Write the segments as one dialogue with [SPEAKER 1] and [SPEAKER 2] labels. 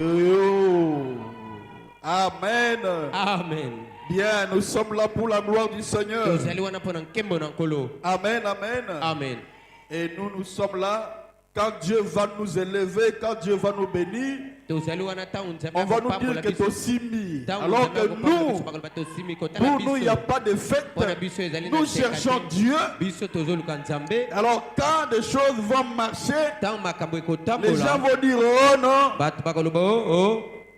[SPEAKER 1] Oh. Amen.
[SPEAKER 2] Amen.
[SPEAKER 1] Bien, nous sommes là pour la gloire du Seigneur. Amen, amen.
[SPEAKER 2] Amen.
[SPEAKER 1] Et nous sommes là quand Dieu va nous élever, quand Dieu va nous bénir. On va nous dire que tu es Simi. Alors que nous, pour nous, il n'y a pas de fête. Nous cherchons Dieu. Alors quand des choses vont marcher, les gens vont dire oh non.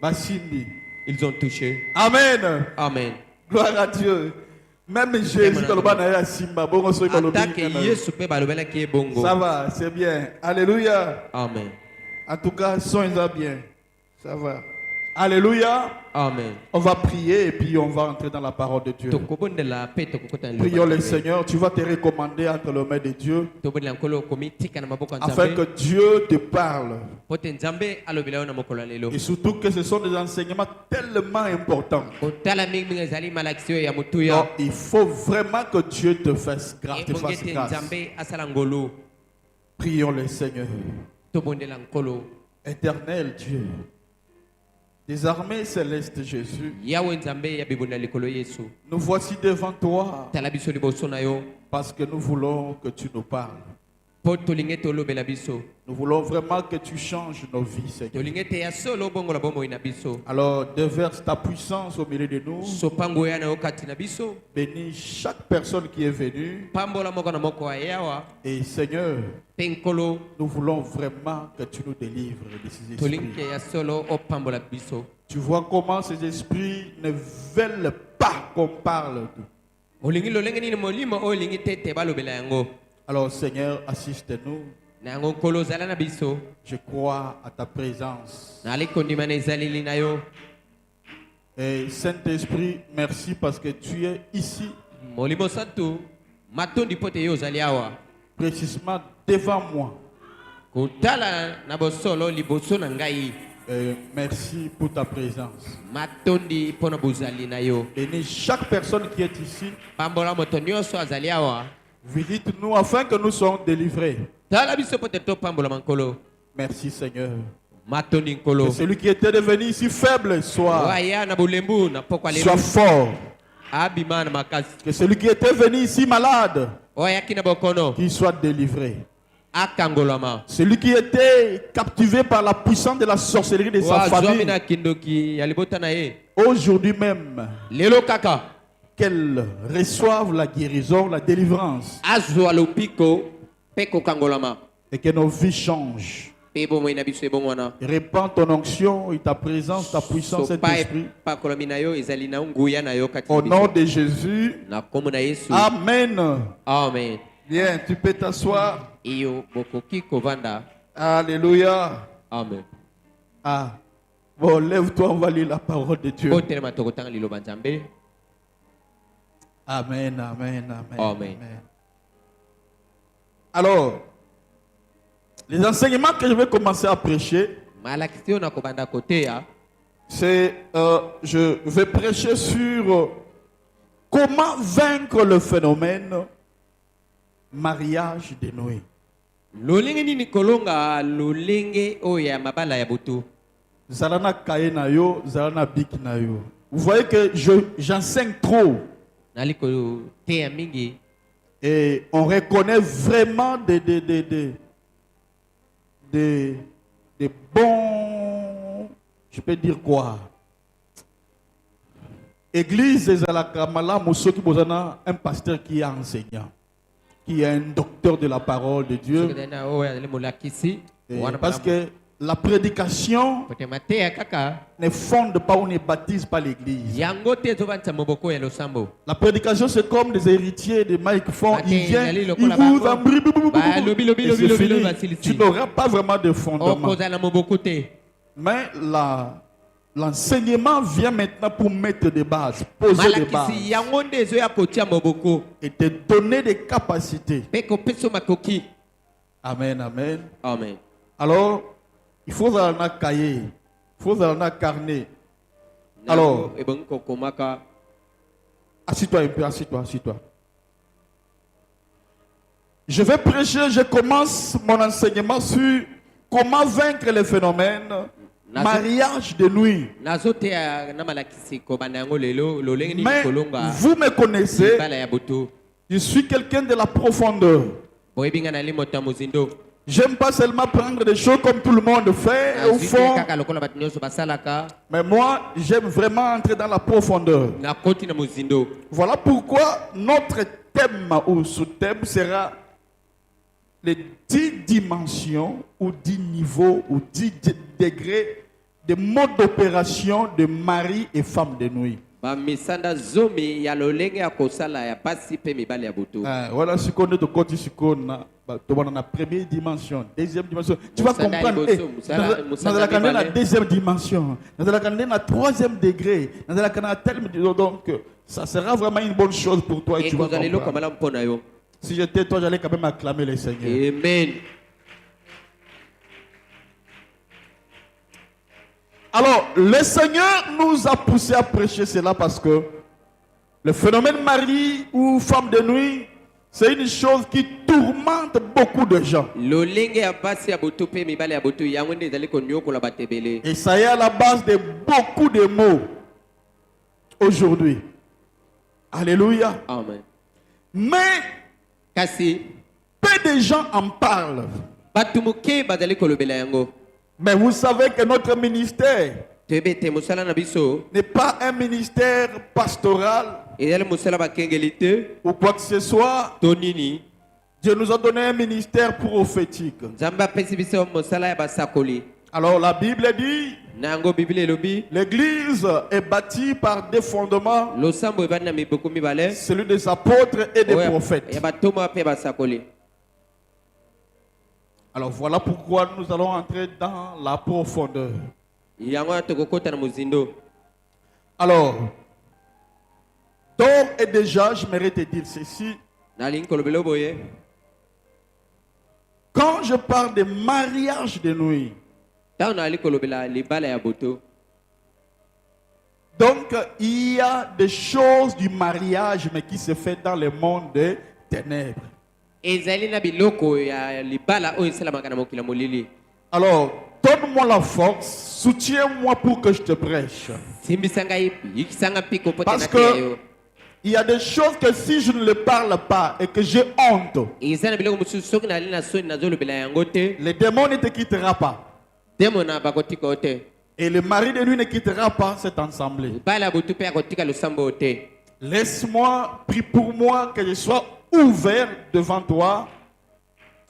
[SPEAKER 1] Bah Simi.
[SPEAKER 2] Ils ont touché.
[SPEAKER 1] Amen.
[SPEAKER 2] Amen.
[SPEAKER 1] Gloire à Dieu. Même Jésus, ça va, c'est bien. Alléluia.
[SPEAKER 2] Amen.
[SPEAKER 1] En tout cas, soyez bien. Ça va. Alléluia.
[SPEAKER 2] Amen.
[SPEAKER 1] On va prier et puis on va entrer dans la parole de Dieu. Prions le Seigneur. Tu vas te recommander entre les mains de Dieu afin que Dieu te parle. Et surtout que ce sont des enseignements tellement importants. Donc, il faut vraiment que Dieu te fasse grâce. Prions le Seigneur. Éternel Dieu, des armées célestes Jésus, nous voici devant toi parce que nous voulons que tu nous parles. Nous voulons vraiment que tu changes nos vies, Seigneur. Alors, déverse ta puissance au milieu de nous. Bénis chaque personne qui est venue. Et Seigneur, nous voulons vraiment que tu nous délivres de ces esprits. Tu vois comment ces esprits ne veulent pas qu'on parle d'eux. Alors Seigneur, assiste-nous. Je crois à ta présence. Et Saint-Esprit, merci parce que tu es ici. Précisément devant moi. Et merci pour ta présence. Bénis chaque personne qui est ici. Visite-nous afin que nous soyons délivrés. Merci Seigneur. Que celui qui était devenu ici faible soit fort. Que celui qui était venu ici malade, qu'il soit délivré. Celui qui était captivé par la puissance de la sorcellerie de sa famille, aujourd'hui même, qu'elle reçoive la guérison, la délivrance, et que nos vies changent. Répands ton onction et ta présence, ta puissance, cet esprit. Au nom de Jésus. Amen.
[SPEAKER 2] Amen.
[SPEAKER 1] Bien, tu peux t'asseoir. Alléluia.
[SPEAKER 2] Amen.
[SPEAKER 1] Ah. Bon, lève-toi, on va lire la parole de Dieu. Amen, amen, amen.
[SPEAKER 2] Amen.
[SPEAKER 1] Alors, les enseignements que je vais commencer à prêcher, c'est, je vais prêcher sur comment vaincre le phénomène mariage de Noé. Zalana kaena yo, zalana bik na yo. Vous voyez que j'enseigne trop. Et on reconnaît vraiment des bons, je peux dire quoi, église des Alakamala, Mousso qui bozana, un pasteur qui est enseignant, qui est un docteur de la parole de Dieu. Parce que la prédication ne fonde pas ou ne baptise pas l'église. La prédication, c'est comme des héritiers de Mike Font. Ils viennent, ils vous embrient, et c'est fini. Tu n'auras pas vraiment de fondement. Mais l'enseignement vient maintenant pour mettre des bases, poser des bases et te donner des capacités. Amen, amen.
[SPEAKER 2] Amen.
[SPEAKER 1] Alors, il faut avoir un cahier, il faut avoir un carnet. Alors, assis-toi un peu, assis-toi. Je vais prêcher, je commence mon enseignement sur comment vaincre les phénomènes mariage de nuit. Mais vous me connaissez, je suis quelqu'un de la profondeur. J'aime pas seulement prendre des choses comme tout le monde fait au fond. Mais moi, j'aime vraiment entrer dans la profondeur. Voilà pourquoi notre thème ou sous-thème sera les 10 dimensions ou 10 niveaux ou 10 degrés de mode d'opération de mari et femme de nuit. Voilà ce qu'on est de côté, ce qu'on a. Dans la première dimension, deuxième dimension. Tu vas comprendre. Dans la deuxième dimension, dans la troisième degré, dans la donc ça sera vraiment une bonne chose pour toi et tu vas comprendre. Si j'étais toi, j'allais quand même acclamer le Seigneur.
[SPEAKER 2] Amen.
[SPEAKER 1] Alors, le Seigneur nous a poussé à prêcher cela parce que le phénomène mari ou femme de nuit, c'est une chose qui tourmente beaucoup de gens. Et ça est à la base de beaucoup de mots aujourd'hui. Alléluia.
[SPEAKER 2] Amen.
[SPEAKER 1] Mais peu de gens en parlent. Mais vous savez que notre ministère n'est pas un ministère pastoral ou quoi que ce soit. Dieu nous a donné un ministère prophétique. Alors la Bible dit, l'église est bâtie par des fondements, celui des apôtres et des prophètes. Alors voilà pourquoi nous allons entrer dans la profondeur. Alors, d'ores et déjà, j'aimerais te dire ceci. Quand je parle de mariage de nuit, donc il y a des choses du mariage mais qui se fait dans le monde des ténèbres. Alors, donne-moi la force, soutiens-moi pour que je te prêche. Parce que il y a des choses que si je ne les parle pas et que j'ai honte, le démon ne te quittera pas. Et le mari de nuit ne quittera pas cette assemblée. Laisse-moi, prie pour moi que je sois ouvert devant toi,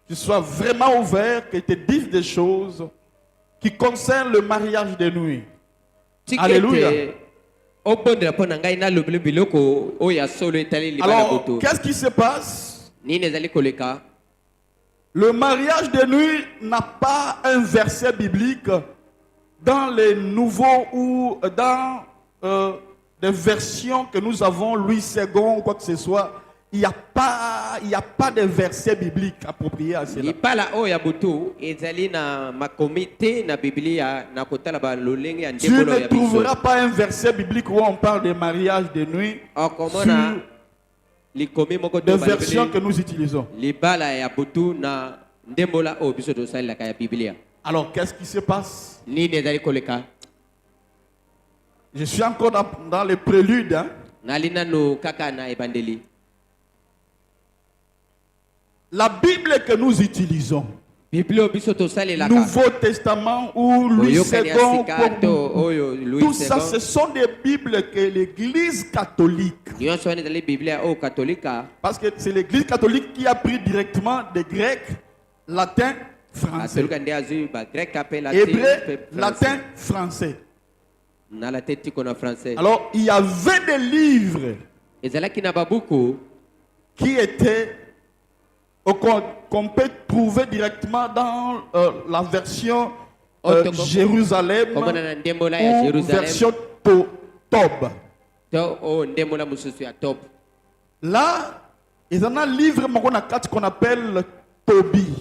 [SPEAKER 1] que je sois vraiment ouvert, que je te dise des choses qui concernent le mariage de nuit. Alléluia. Alors, qu'est-ce qui se passe? Le mariage de nuit n'a pas un verset biblique dans les nouveaux ou dans des versions que nous avons, Louis II ou quoi que ce soit. Il n'y a pas de verset biblique approprié à cela. Tu ne trouveras pas un verset biblique où on parle de mariage de nuit sur des versions que nous utilisons. Alors, qu'est-ce qui se passe? Je suis encore dans les préludes. Hein? La Bible que nous utilisons, Nouveau Testament ou Louis II, tout ça, ce sont des Bibles que l'Église catholique, parce que c'est l'Église catholique qui a pris directement des Grecs, latin, français, hébreu, latin, français. Alors, il y avait des livres qui étaient qu'on peut trouver directement dans la version Jérusalem ou version Tob. Là, il y a un livre qu'on appelle Tobie.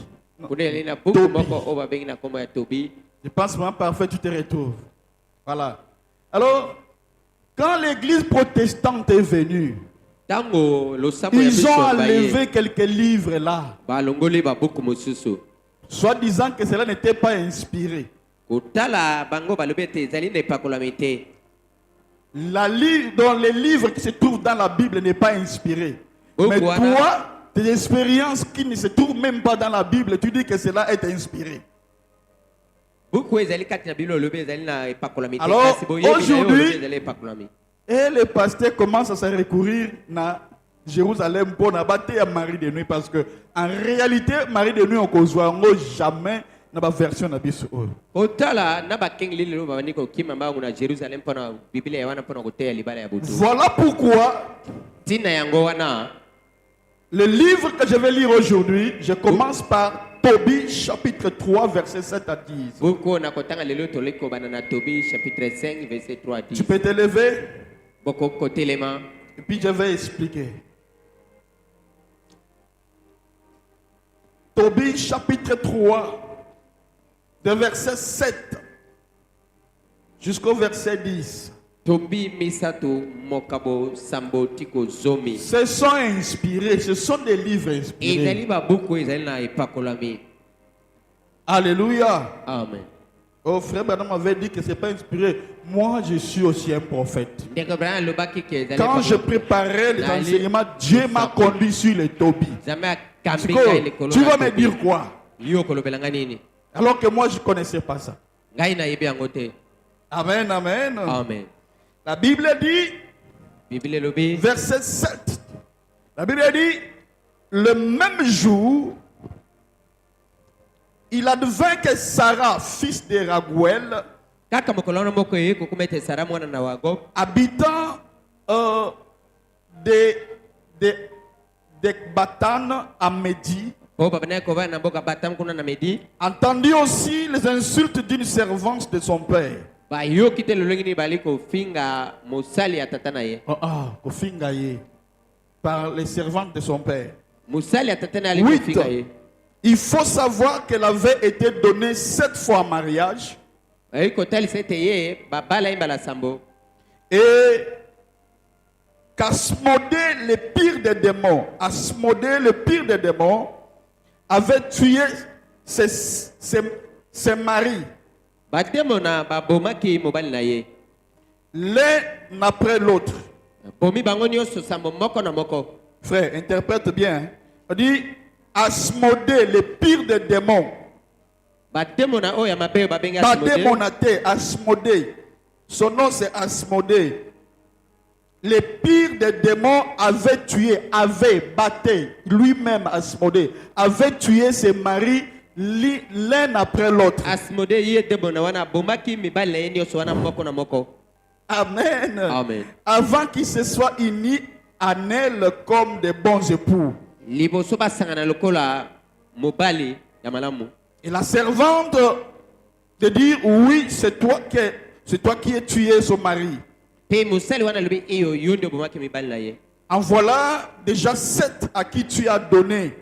[SPEAKER 1] Je pense vraiment parfait, tu te retrouves. Voilà. Alors, quand l'église protestante est venue, ils ont enlevé quelques livres là, soit disant que cela n'était pas inspiré. Dans les livres qui se trouvent dans la Bible n'est pas inspiré. Mais toi, tes expériences qui ne se trouvent même pas dans la Bible, tu dis que cela est inspiré. Alors, aujourd'hui, et les pasteurs commencent à se recourir à Jérusalem pour n'abattre à Marie de nuit parce que en réalité, Marie de nuit, on ne voit jamais dans la version de la Bible. Voilà pourquoi le livre que je vais lire aujourd'hui, je commence par Tobie chapitre 3 verset 7 à 10. Tu peux te lever et puis je vais expliquer. Tobie chapitre 3 de verset 7 jusqu'au verset 10. Ce sont inspirés, ce sont des livres inspirés. Alléluia.
[SPEAKER 2] Amen.
[SPEAKER 1] Oh, frère Branham m'avait dit que ce n'est pas inspiré. Moi, je suis aussi un prophète. Quand je préparais les enseignements, Dieu m'a conduit sur les Tobie. Tu vas me dire quoi? Alors que moi, je ne connaissais pas ça. Amen, amen.
[SPEAKER 2] Amen.
[SPEAKER 1] La Bible dit, verset 7, la Bible dit, le même jour, il advint que Sarah, fils de Raguel, habitant d'Ecbatane à Médie, entendit aussi les insultes d'une servante de son père. Par les servantes de son père. 8. Il faut savoir qu'elle avait été donnée 7 fois en mariage. Et qu'Asmodée, le pire des démons, Asmodée, le pire des démons, avait tué ses maris. L'un après l'autre. Frère, interprète bien. On dit Asmodée, le pire des démons. Badémonaté, Asmodée. Son nom c'est Asmodée. Le pire des démons avait battu lui-même Asmodée, avait tué ses maris l'un après l'autre. Amen.
[SPEAKER 2] Amen.
[SPEAKER 1] Avant qu'ils se soient unis à elle comme des bons époux. Et la servante de dire oui, c'est toi qui as tué son mari. En voilà déjà 7 à qui tu as donné.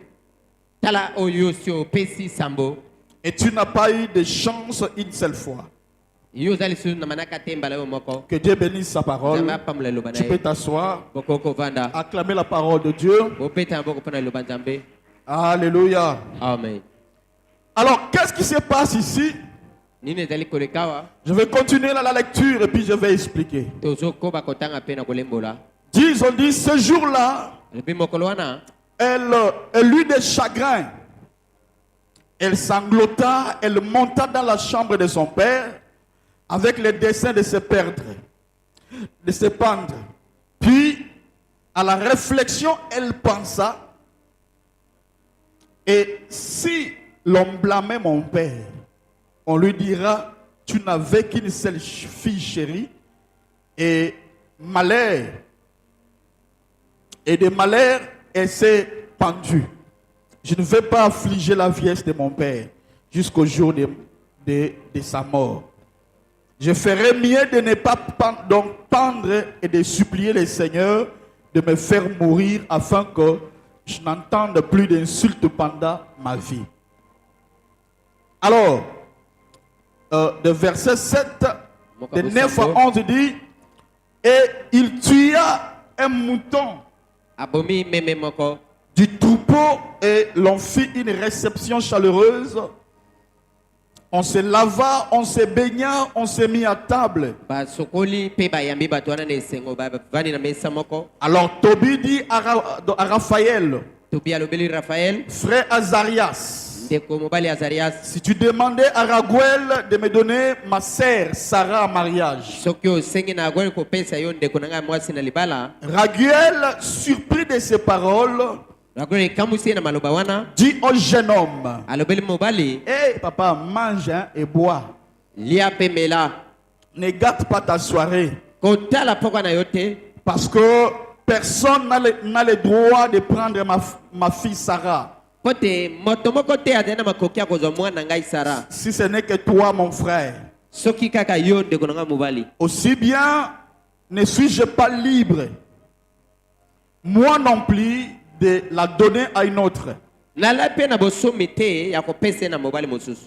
[SPEAKER 1] Et tu n'as pas eu de chance une seule fois. Que Dieu bénisse sa parole. Tu peux t'asseoir. Acclamer la parole de Dieu. Alléluia.
[SPEAKER 2] Amen.
[SPEAKER 1] Alors, qu'est-ce qui se passe ici? Je vais continuer la lecture et puis je vais expliquer. Ils ont dit ce jour-là, elle eut des chagrins. Elle sanglota, elle monta dans la chambre de son père avec le dessein de se perdre, de se pendre. Puis, à la réflexion, elle pensa, et si l'on blâmait mon père, on lui dira, tu n'avais qu'une seule fille chérie, et malheur, et de malheur, elle s'est pendue. Je ne vais pas affliger la vieillesse de mon père jusqu'au jour de sa mort. Je ferai mieux de ne pas pendre et de supplier le Seigneur de me faire mourir afin que je n'entende plus d'insultes pendant ma vie. Alors, de verset 7, de 9 à 11 dit, et il tua un mouton du troupeau et l'on fit une réception chaleureuse. On se lava, on se baigna, on s'est mis à table. Alors Tobie dit à Raphaël, frère Azarias, si tu demandais à Raguel de me donner ma sœur Sarah en mariage. Raguel, surpris de ces paroles, dit au jeune homme, hey, papa, mange hein, et bois. Ne gâte pas ta soirée. Parce que personne n'a le droit de prendre ma fille Sarah. Si ce n'est que toi, mon frère. Aussi bien ne suis-je pas libre, moi non plus, de la donner à une autre.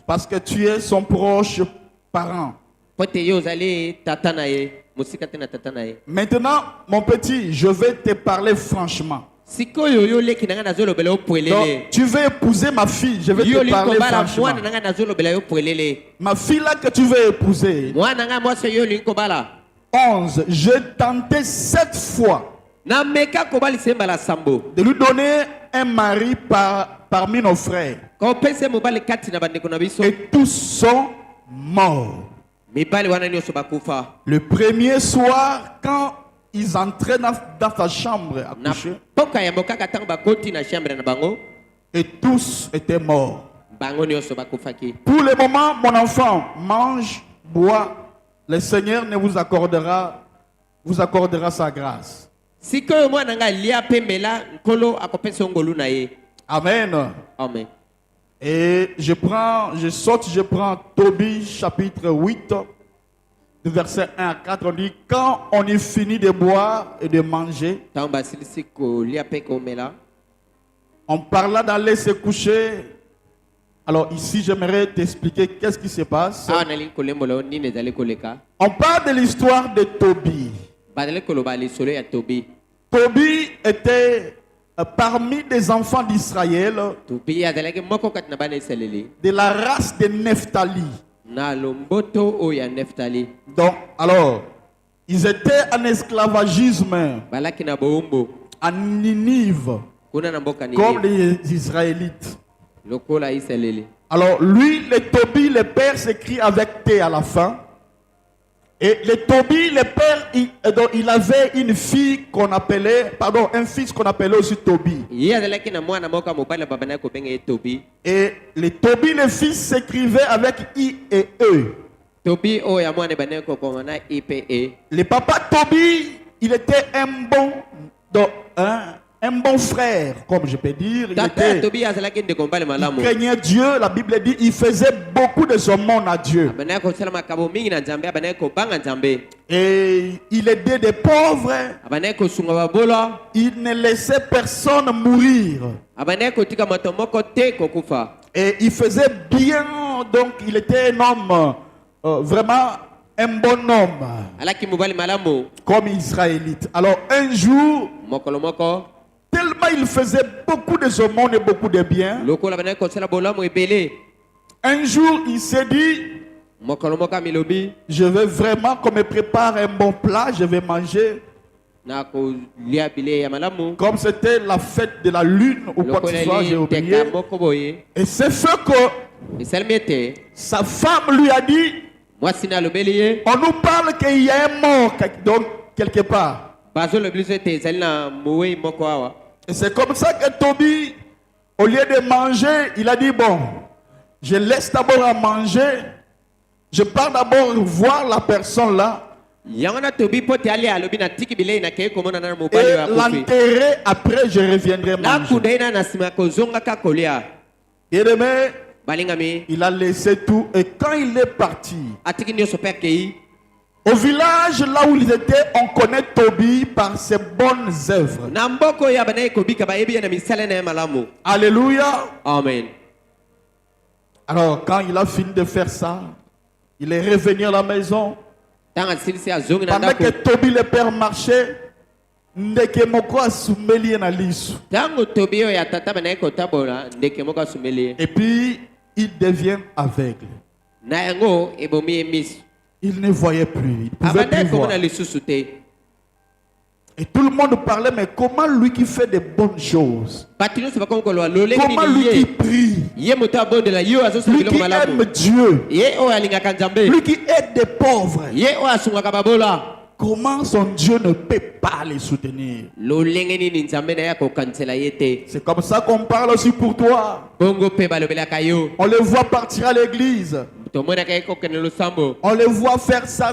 [SPEAKER 1] Parce que tu es son proche parent. Maintenant, mon petit, je vais te parler franchement. Donc, tu veux épouser ma fille, je vais te parler franchement. Ma fille là que tu veux épouser, 11, j'ai tenté 7 fois de lui donner un mari parmi nos frères. Et tous sont morts. Le premier soir, quand ils entraient dans sa chambre à coucher, et tous étaient morts. Pour le moment, mon enfant, mange, bois. Le Seigneur ne vous accordera sa grâce. Amen.
[SPEAKER 2] Amen.
[SPEAKER 1] Et je prends Tobie chapitre 8, du verset 1 à 4. On dit, quand on est fini de boire et de manger, on parla d'aller se coucher. Alors ici, j'aimerais t'expliquer qu'est-ce qui se passe. On parle de l'histoire de Tobie. Tobie était parmi des enfants d'Israël de la race de Nephtali. Donc, alors, ils étaient en esclavagisme à Ninive, comme les Israélites. Alors, lui, le Tobie, le père s'écrit avec T à la fin. Et le Tobie, le père, il avait une fille qu'on appelait, un fils qu'on appelait aussi Tobie. Et le Tobie, le fils, s'écrivait avec I et E. Le papa Tobie, il était un bon frère, comme je peux dire. Il craignait Dieu. La Bible dit qu'il faisait beaucoup de son monde à Dieu. Et il aidait des pauvres. Il ne laissait personne mourir. Et il faisait bien. Donc il était un homme, vraiment un bon homme, comme israélite. Alors un jour, tellement il faisait beaucoup de ce monde et beaucoup de bien, un jour il s'est dit, je veux vraiment qu'on me prépare un bon plat, je vais manger. Comme c'était la fête de la lune ou quoi que ce soit, j'ai oublié. Et c'est fait que sa femme lui a dit, on nous parle qu'il y a un mort donc, quelque part. Et c'est comme ça que Tobie, au lieu de manger, il a dit, bon, je laisse d'abord à manger, je pars d'abord voir la personne là, et l'enterrer, après je reviendrai manger. Et demain, il a laissé tout, et quand il est parti, au village là où il était, on connaît Tobie par ses bonnes œuvres. Alléluia.
[SPEAKER 2] Amen.
[SPEAKER 1] Alors quand il a fini de faire ça, il est revenu à la maison. Pendant que Tobie le père marchait, et puis il devient aveugle. Il ne voyait plus. Il pouvait plus voir. Et tout le monde parlait, mais comment lui qui fait des bonnes choses? Comment lui qui prie? Lui qui aime Dieu? Lui qui aide des pauvres? Comment son Dieu ne peut pas les soutenir? C'est comme ça qu'on parle aussi pour toi. On les voit partir à l'église. On les voit faire ça.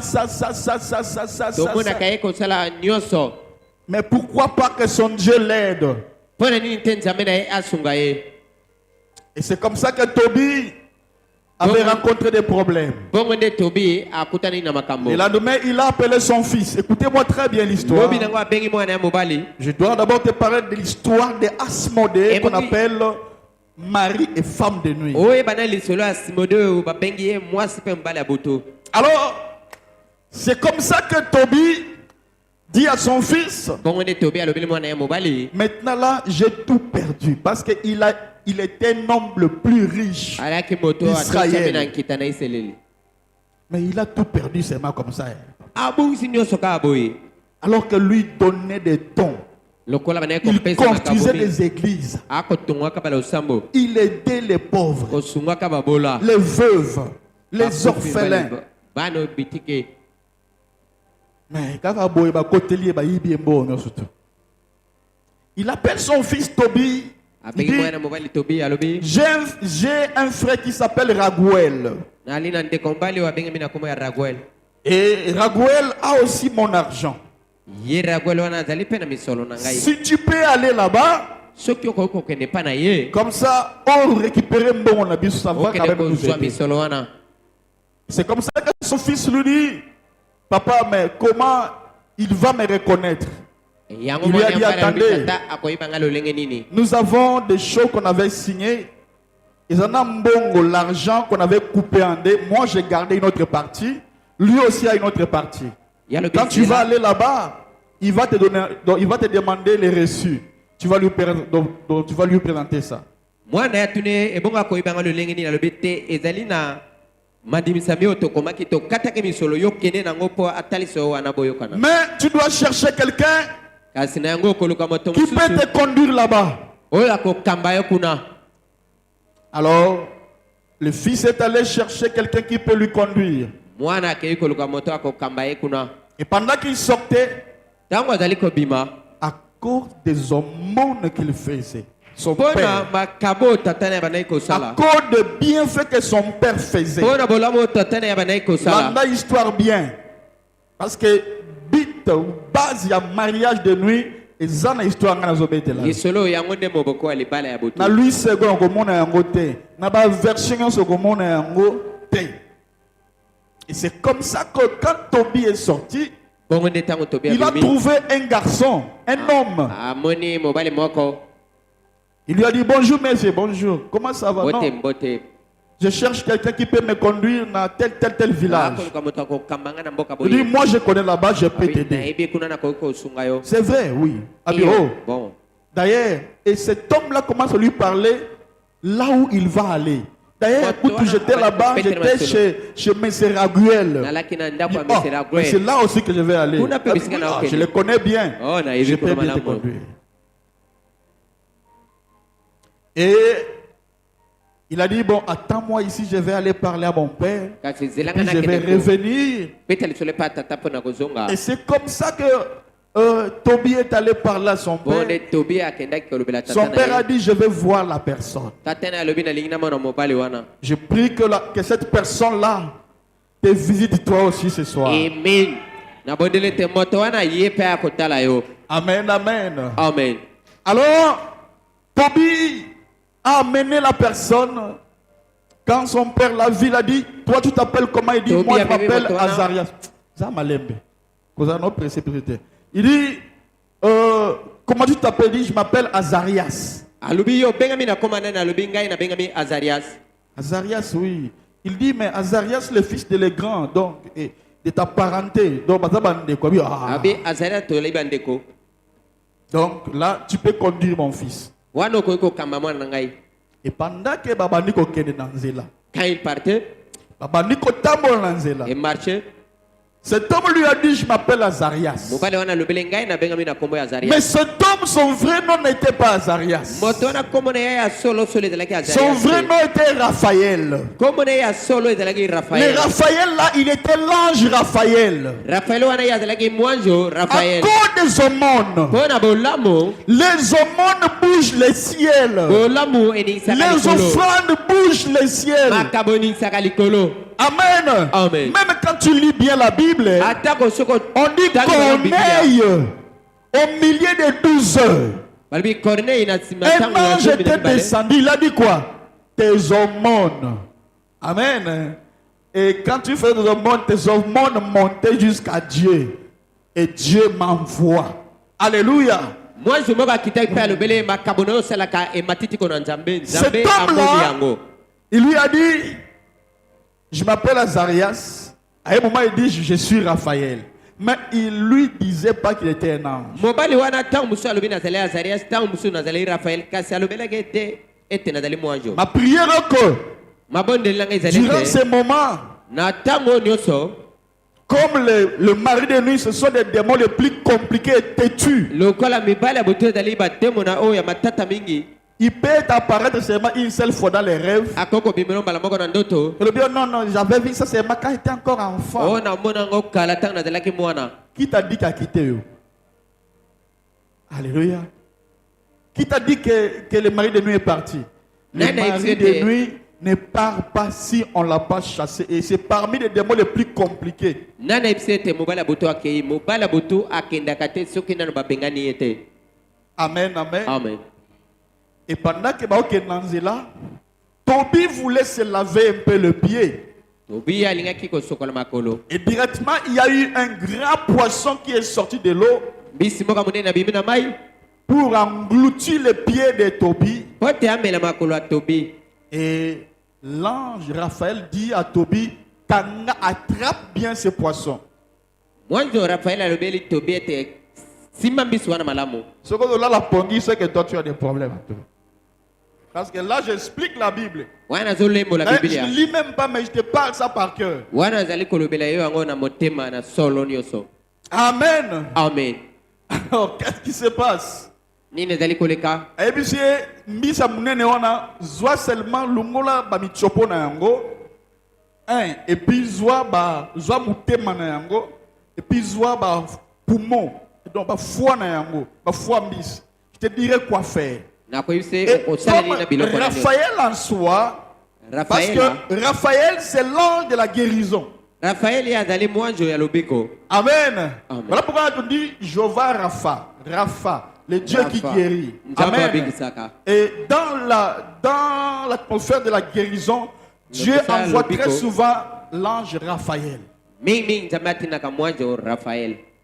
[SPEAKER 1] Mais pourquoi pas que son Dieu l'aide? Et c'est comme ça que Tobie avait rencontré des problèmes. Et là, demain, il a appelé son fils. Écoutez-moi très bien l'histoire. Je dois d'abord te parler de l'histoire de Asmodée, qu'on appelle mari et femme de nuit. Alors, c'est comme ça que Tobie dit à son fils, maintenant là, j'ai tout perdu. Parce qu'il était un homme le plus riche d'Israël. Mais il a tout perdu seulement comme ça. Alors que lui donnait des dons. Il construisait des églises. Il aidait les pauvres, les veuves, les orphelins. Mais il appelle son fils Tobie. J'ai un frère qui s'appelle Raguel. Et Raguel a aussi mon argent. Si tu peux aller là-bas, comme ça, on récupère mon habit, ça va quand même nous aider. C'est comme ça que son fils lui dit, papa, mais comment il va me reconnaître? Il lui a dit, attendez, nous avons des choses qu'on avait signées. Ils en ont bon l'argent qu'on avait coupé en deux. Moi, j'ai gardé une autre partie. Lui aussi a une autre partie. Quand tu vas aller là-bas, il va te donner, donc il va te demander les reçus. Tu vas lui présenter ça. Mais tu dois chercher quelqu'un qui peut te conduire là-bas. Alors, le fils est allé chercher quelqu'un qui peut lui conduire. Et pendant qu'il sortait, à cause des aumônes qu'il faisait, son père, à cause de bienfaits que son père faisait, l'histoire bien, parce que bite ou base, il y a mariage de nuit, et ça na histoire ngana zobete là. Na lui second komona yango te, na ba version so komona yango te. Et c'est comme ça que quand Tobie est sorti, il a trouvé un garçon, un homme. Il lui a dit bonjour monsieur, bonjour. Comment ça va? Non. Je cherche quelqu'un qui peut me conduire dans tel village. Il dit moi je connais là-bas, je peux t'aider. C'est vrai, oui. Bon. D'ailleurs, et cet homme-là commence à lui parler là où il va aller. D'ailleurs, quand j'étais là-bas, j'étais chez M. Raguel. C'est là aussi que je vais aller. Je le connais bien. Je peux bien te conduire. Et il a dit, bon, attends-moi ici, je vais aller parler à mon père. Puis je vais revenir. Et c'est comme ça que Tobie est allé parler à son père. Son père a dit, je vais voir la personne. Je prie que cette personne-là te visite toi aussi ce soir.
[SPEAKER 2] Amen.
[SPEAKER 1] Amen, amen. Amen. Alors, Tobie a amené la personne. Quand son père l'a vu, il a dit, toi tu t'appelles comment? Il dit, moi je m'appelle Azarias. Il dit, comment tu t'appelles? Il dit, je m'appelle Azarias. Azarias, oui. Il dit, mais Azarias, le fils de Legrand, donc, et de ta parenté. Donc, donc là, tu peux conduire mon fils. Et pendant que Babani kokende dans Zela,
[SPEAKER 2] quand il partait, Et marché.
[SPEAKER 1] Cet homme lui a dit, je m'appelle Azarias. Mais cet homme, son vrai nom n'était pas Azarias. Son vrai nom était Raphaël. Mais Raphaël là, il était l'ange Raphaël. À cause des aumônes. Les aumônes bougent les ciels. Les offrandes bougent les ciels. Amen.
[SPEAKER 2] Amen.
[SPEAKER 1] Même quand tu lis bien la Bible, on dit Corneille au milieu de 12 heures. Un ange était descendu. Il a dit quoi? Tes aumônes. Amen. Et quand tu fais des aumônes, tes aumônes montaient jusqu'à Dieu. Et Dieu m'envoie. Alléluia. Cet homme-là, il lui a dit, je m'appelle Azarias. À un moment, il dit, je suis Raphaël. Mais il ne lui disait pas qu'il était un ange. Ma prière est que, durant ces moments, comme le mari de nuit, ce sont des démons les plus compliqués et têtus. Il peut apparaître seulement une seule fois dans les rêves. Non, j'avais vu ça seulement quand j'étais encore enfant. Qui t'a dit qu'il a quitté eux? Alléluia. Qui t'a dit que le mari de nuit est parti? Le mari de nuit ne part pas si on ne l'a pas chassé. Et c'est parmi les démons les plus compliqués. Amen, amen.
[SPEAKER 2] Amen.
[SPEAKER 1] Et pendant que Nanzela, Tobi voulait se laver un peu le pied. Et directement, il y a eu un grand poisson qui est sorti de l'eau pour engloutir les pieds de Tobi. Et l'ange Raphaël dit à Tobi, attrape bien ce poisson. Ce que là, la pongi, c'est que toi, tu as des problèmes. Parce que là, j'explique la Bible. Je ne lis même pas, mais je te parle ça par cœur. Amen.
[SPEAKER 2] Amen.
[SPEAKER 1] Alors, qu'est-ce qui se passe? Et puis, seulement lungola ba michopo na yango. Et puis, zwa mutema na yango. Et puis, zwa ba poumon. Donc, ba foie na yango. Ba foie mbisi. Je te dirais quoi faire. Et comme Raphaël en soi, parce que Raphaël c'est l'ange de la guérison. Amen. Voilà pourquoi on dit Jéhovah Rapha, le Dieu qui guérit. Amen. Et dans l'atmosphère de la guérison, Dieu envoie très souvent l'ange Raphaël.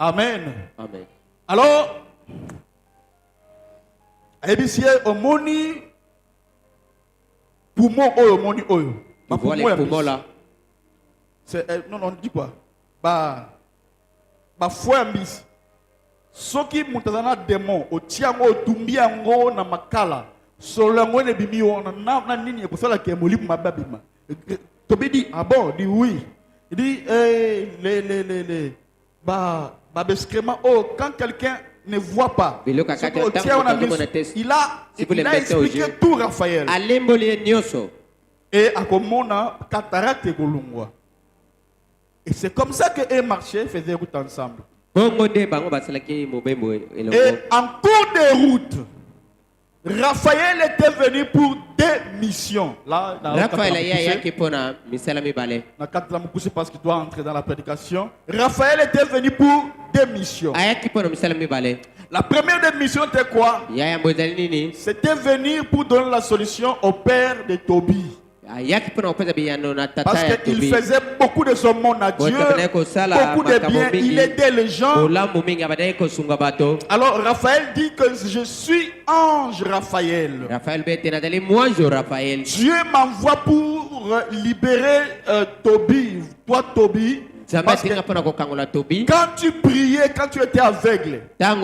[SPEAKER 1] Amen. Alors, omoni poumon omoni oyo. Non, on dit quoi? Ba foie mbisi. Soki mutazana démon otiango tumbiango na makala. Solango ne bimi na nini e posala ke moli mababima. Tobi dit ah bon, dit oui. Il dit beskrema quand quelqu'un ne voit pas. Il a expliqué tout Raphaël. Et à comment cataracte et golungwa. Et c'est comme ça que eux marchaient, faisaient route ensemble. Et en cours de route, Raphaël était venu pour des missions. Là, parce qu'il doit entrer dans la prédication. Raphaël était venu pour des missions. La première des missions était quoi? C'était venir pour donner la solution au père de Tobi. Parce qu'il faisait beaucoup de son monde à Dieu, beaucoup de bien, il aidait les gens. Alors Raphaël dit que je suis ange Raphaël. Dieu m'envoie pour libérer Tobi, toi Tobi. Parce que quand tu priais, quand tu étais aveugle, c'est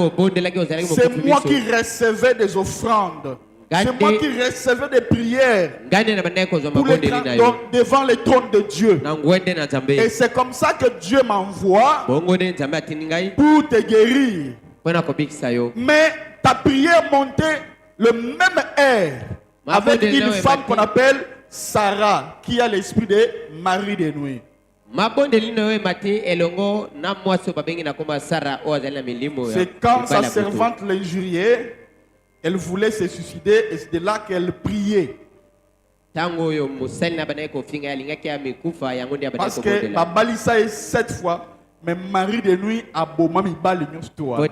[SPEAKER 1] moi qui recevais des offrandes. C'est moi qui recevais des prières devant le trône de Dieu. Et c'est comme ça que Dieu m'envoie pour te guérir. Mais ta prière montait le même air avec une femme qu'on appelle Sarah, qui a l'esprit de mari de nuit. C'est quand sa servante l'injuriait, elle voulait se suicider et c'est de là qu'elle priait. Parce que ma balisa est 7 fois, mais mari de nuit a beau mami bal toi.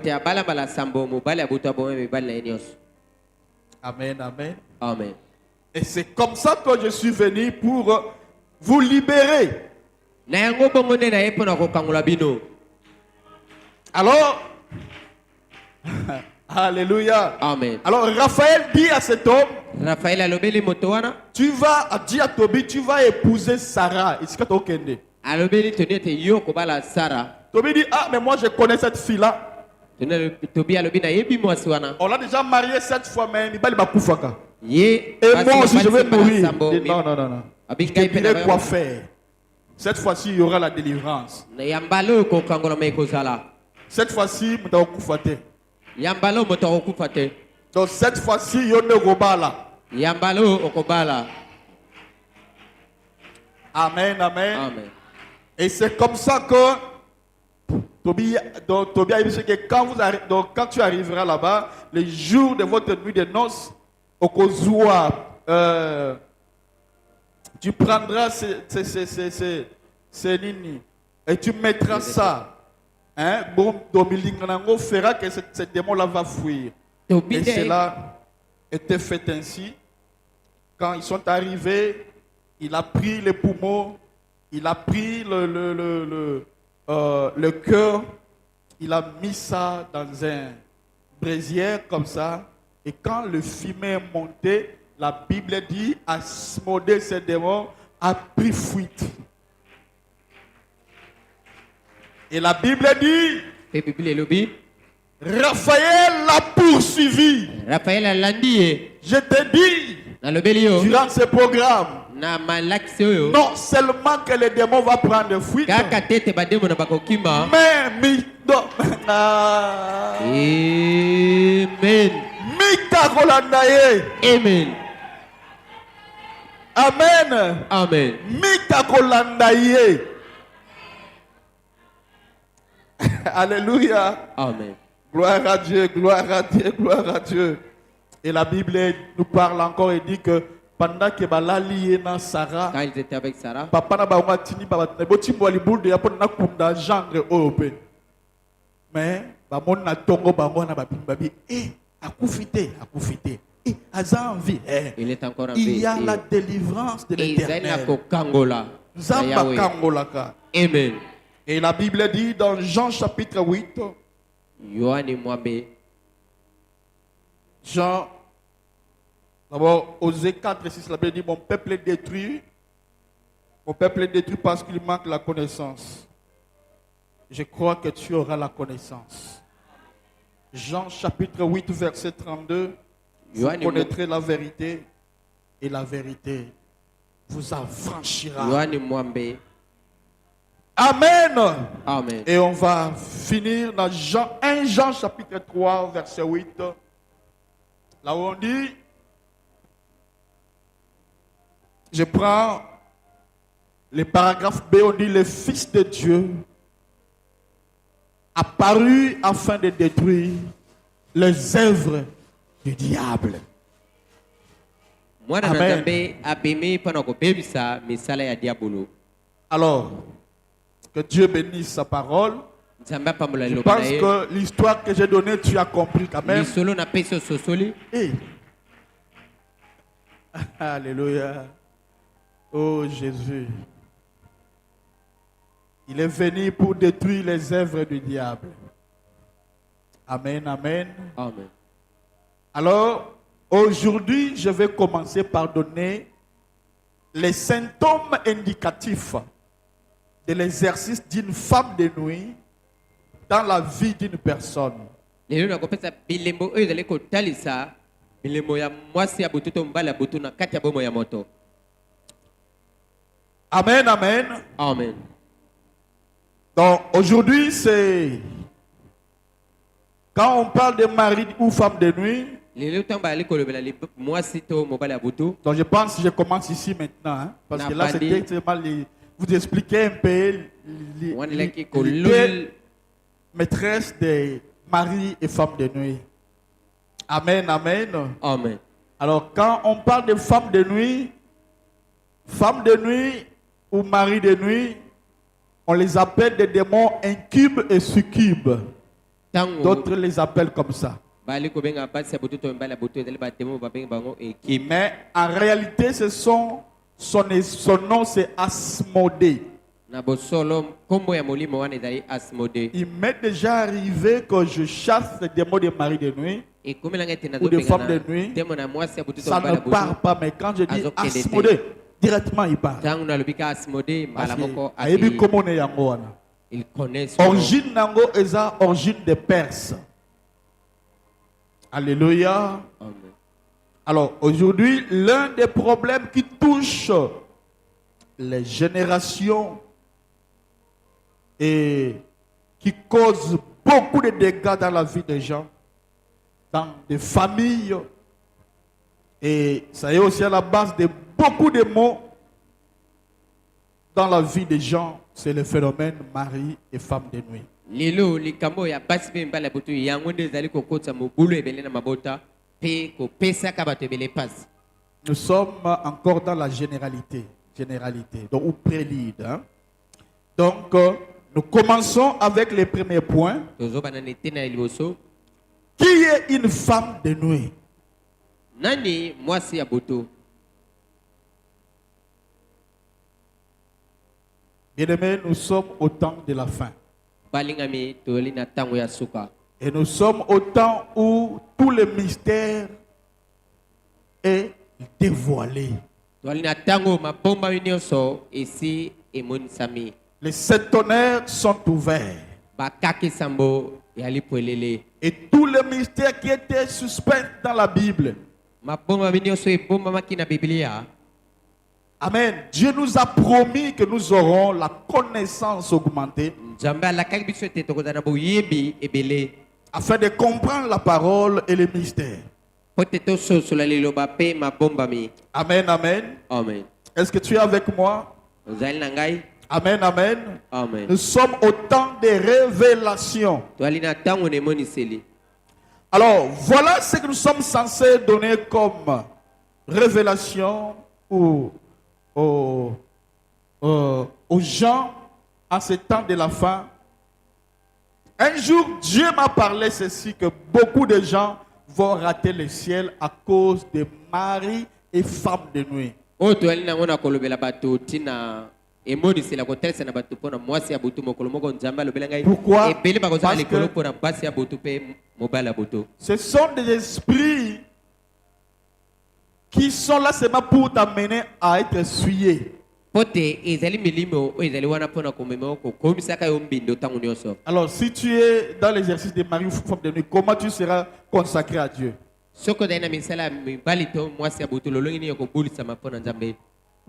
[SPEAKER 1] Amen, amen.
[SPEAKER 2] Amen.
[SPEAKER 1] Et c'est comme ça que je suis venu pour vous libérer. Alors, alléluia.
[SPEAKER 2] Amen.
[SPEAKER 1] Alors Raphaël dit à cet homme, tu vas dire à Tobi, tu vas épouser Sarah. Tobi dit, ah mais moi je connais cette fille-là. On l'a déjà marié 7 fois, mais il va pas. Et moi aussi je vais mourir. Dit, non, non, non, non. Je te dirai quoi faire. Cette fois-ci, il y aura la délivrance. Cette fois-ci, je vais donc cette fois-ci, il y a Amen, amen.
[SPEAKER 2] Amen.
[SPEAKER 1] Et c'est comme ça que Tobi a dit que quand tu arriveras là-bas, les jours de votre nuit de noces, au Kozua, tu prendras ces nini et tu mettras ça. Hein? Bon, Domilinganango fera que ce démon-là va fuir. Et cela était fait ainsi. Quand ils sont arrivés, il a pris les poumons, il a pris le cœur, il a mis ça dans un braisière comme ça. Et quand le fumet est monté, la Bible dit, Asmodée, ce démon, a pris fuite. Et la Bible dit, Raphaël l'a poursuivi. Je te dis, durant ce programme, non seulement que le démon va prendre fuite, mais
[SPEAKER 2] Amen.
[SPEAKER 1] Amen.
[SPEAKER 2] Amen.
[SPEAKER 1] Alléluia.
[SPEAKER 2] Amen.
[SPEAKER 1] Gloire à Dieu, gloire à Dieu, gloire à Dieu. Et la Bible nous parle encore et dit que pendant que Balali et Sarah,
[SPEAKER 2] quand ils étaient avec Sarah,
[SPEAKER 1] papa n'a pas tini papa n'a pas tini de yapon na kunda genre européen. Mais bamon na tongo bamon na babi akufite. Aza en vie.
[SPEAKER 2] Il est encore en vie.
[SPEAKER 1] Il y a la délivrance de l'Éternel.
[SPEAKER 2] Amen.
[SPEAKER 1] Et la Bible dit dans Jean chapitre 8, Jean, d'abord, Osée 4 et 6, la Bible dit, mon peuple est détruit parce qu'il manque la connaissance. Je crois que tu auras la connaissance. Jean chapitre 8, verset 32, vous connaîtrez la vérité et la vérité vous affranchira. Amen.
[SPEAKER 2] Amen.
[SPEAKER 1] Et on va finir dans 1 Jean chapitre 3, verset 8. Là où on dit, je prends le paragraphe B, on dit le Fils de Dieu apparu afin de détruire les œuvres du diable. Amen. Alors, que Dieu bénisse sa parole. Je pense que l'histoire que j'ai donnée, tu as compris quand même. Hey. Alléluia. Oh Jésus. Il est venu pour détruire les œuvres du diable. Amen, amen.
[SPEAKER 2] Amen.
[SPEAKER 1] Alors, aujourd'hui, je vais commencer par donner les symptômes indicatifs de l'exercice d'une femme de nuit dans la vie d'une personne.
[SPEAKER 2] milimo ya mwasi ya butu to mbala butu na kati ya bomo ya moto.
[SPEAKER 1] Amen, amen.
[SPEAKER 2] Amen.
[SPEAKER 1] Donc aujourd'hui, c'est quand on parle de mari ou femme de nuit. Donc je pense que je commence ici maintenant, hein, parce que là c'était vous expliquez un peu les maîtresses des maris et femmes de nuit. Amen, amen.
[SPEAKER 2] Amen.
[SPEAKER 1] Alors quand on parle de femmes de nuit ou mari de nuit, on les appelle des démons incubes et succubes. D'autres les appellent comme ça. Mais en réalité, son nom c'est Asmodée. Il m'est déjà arrivé que je chasse les démons de mari de nuit ou de femmes de nuit. Ça ne part pas, mais quand je dis Asmodée, directement il part.
[SPEAKER 2] Il connaît
[SPEAKER 1] origine nango eza origine des Perses. Alléluia.
[SPEAKER 2] Amen.
[SPEAKER 1] Alors aujourd'hui, l'un des problèmes qui touche les générations et qui cause beaucoup de dégâts dans la vie des gens, dans des familles, et ça est aussi à la base de beaucoup de maux dans la vie des gens, c'est le phénomène mari et femme de nuit. Nous sommes encore dans la généralité, donc ou prélude. Hein? Donc nous commençons avec les premiers points. Qui est une femme de nuit?
[SPEAKER 2] Nani mwasi ya butu?
[SPEAKER 1] Bien-aimés, nous sommes au temps de la fin. Et nous sommes au temps où tout le mystère est dévoilé. Les 7 tonnerres sont ouverts. Et tout le mystère qui était suspect dans la Bible. Amen. Dieu nous a promis que nous aurons la connaissance augmentée afin de comprendre la parole et les mystères. Amen, amen.
[SPEAKER 2] Amen.
[SPEAKER 1] Est-ce que tu es avec moi? Amen, amen.
[SPEAKER 2] Amen.
[SPEAKER 1] Nous sommes au temps des révélations. Alors, voilà ce que nous sommes censés donner comme révélation aux gens en ce temps de la fin. Un jour, Dieu m'a parlé ceci, que beaucoup de gens vont rater le ciel à cause des maris et femmes de nuit. Pourquoi? Parce que ce sont des esprits qui sont là seulement pour t'amener à être souillé. Alors si tu es dans l'exercice des maris ou femmes de nuit, comment tu seras consacré à Dieu?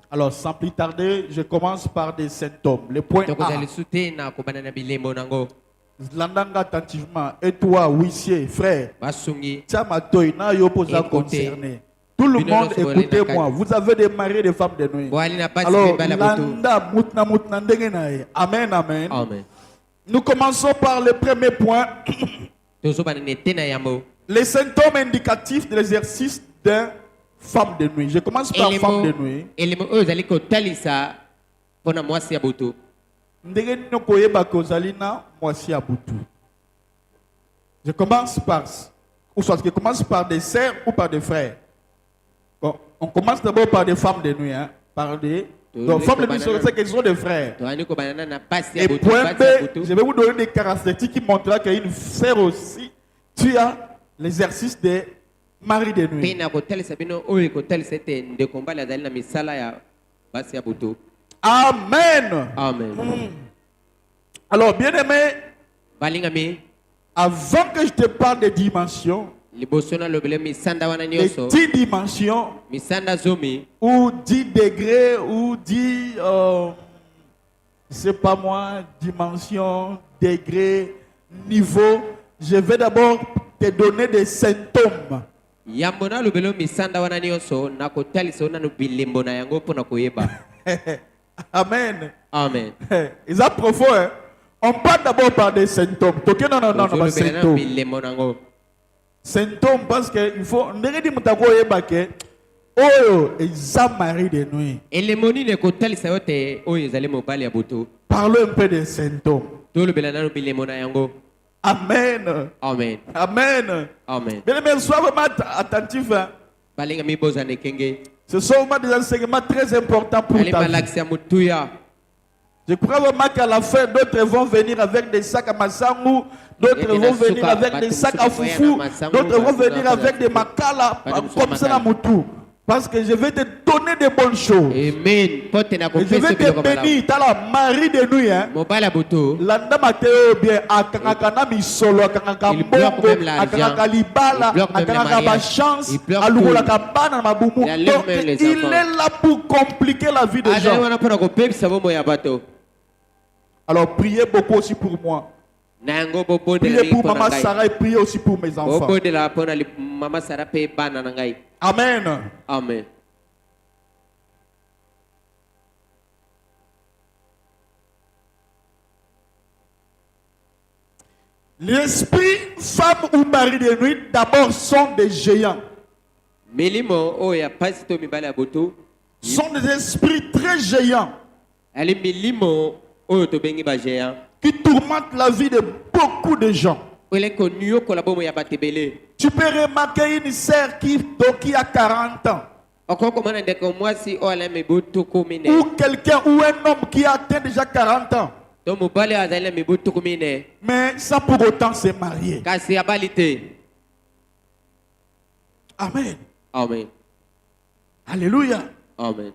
[SPEAKER 1] Alors sans plus tarder, je commence par des symptômes. Le point A. Landanga attentivement. Et toi, huissier, frère, concerné. Tout le monde, écoutez-moi. Vous avez des maris et des femmes de nuit. Alors, amen, amen.
[SPEAKER 2] Amen.
[SPEAKER 1] Nous commençons par le premier point. Les symptômes indicatifs de l'exercice d'un femme de nuit. Je commence par femme de nuit. Je commence par, ou soit je commence par des sœurs ou par des frères. Bon, on commence d'abord par des femmes de nuit, hein, par des donc, femmes de nuit, c'est qu'elles sont des frères. Et point B, je vais vous donner des caractéristiques qui montreront qu'il y a une sœur aussi. Tu as l'exercice des maris de nuit. Amen.
[SPEAKER 2] Amen.
[SPEAKER 1] Alors, bien aimé, avant que je te parle des dimensions, les 10 dimensions ou 10 degrés ou 10 c'est pas moi, dimension, degré, niveau. Je vais d'abord te donner des symptômes. Amen.
[SPEAKER 2] Amen.
[SPEAKER 1] Ils sont profonds. Hein? On parle d'abord par des symptômes. Non, symptômes. Symptômes parce qu'il faut. On dirait que oh, ils ont marié de nuit. Parlons un peu des symptômes. Amen.
[SPEAKER 2] Amen.
[SPEAKER 1] Amen.
[SPEAKER 2] Amen.
[SPEAKER 1] Mais sois vraiment attentif. Hein? Ce sont vraiment des enseignements très importants pour ta vie. Je crois vraiment qu'à la fin, d'autres vont venir avec des sacs à Massangou, d'autres vont venir avec des sacs à Foufou, d'autres vont venir avec des makala, comme ça, la moutou. Parce que je vais te donner de bonnes choses.
[SPEAKER 2] Amen.
[SPEAKER 1] Et je vais te bénir. Tu as la Marie de nuit. Hein? Landa Mateo bien. Akangakana misolo. Akangaka mbongo. Akangaka libala. Akangaka ba chance. Alugola kabana mabumu. Donc il est là pour compliquer la vie des gens. Alors priez beaucoup aussi pour moi. Priez pour Maman Sarah et priez aussi pour mes enfants. Amen.
[SPEAKER 2] Amen.
[SPEAKER 1] L'esprit, femme ou mari de nuit, d'abord sont des géants. Sont des esprits très géants. Qui tourmentent la vie de beaucoup de gens. Tu peux remarquer une sœur qui a 40 ans. Ou quelqu'un ou un homme qui a atteint déjà 40 ans. Mais sans pour autant se marier. Amen.
[SPEAKER 2] Amen.
[SPEAKER 1] Alléluia.
[SPEAKER 2] Amen.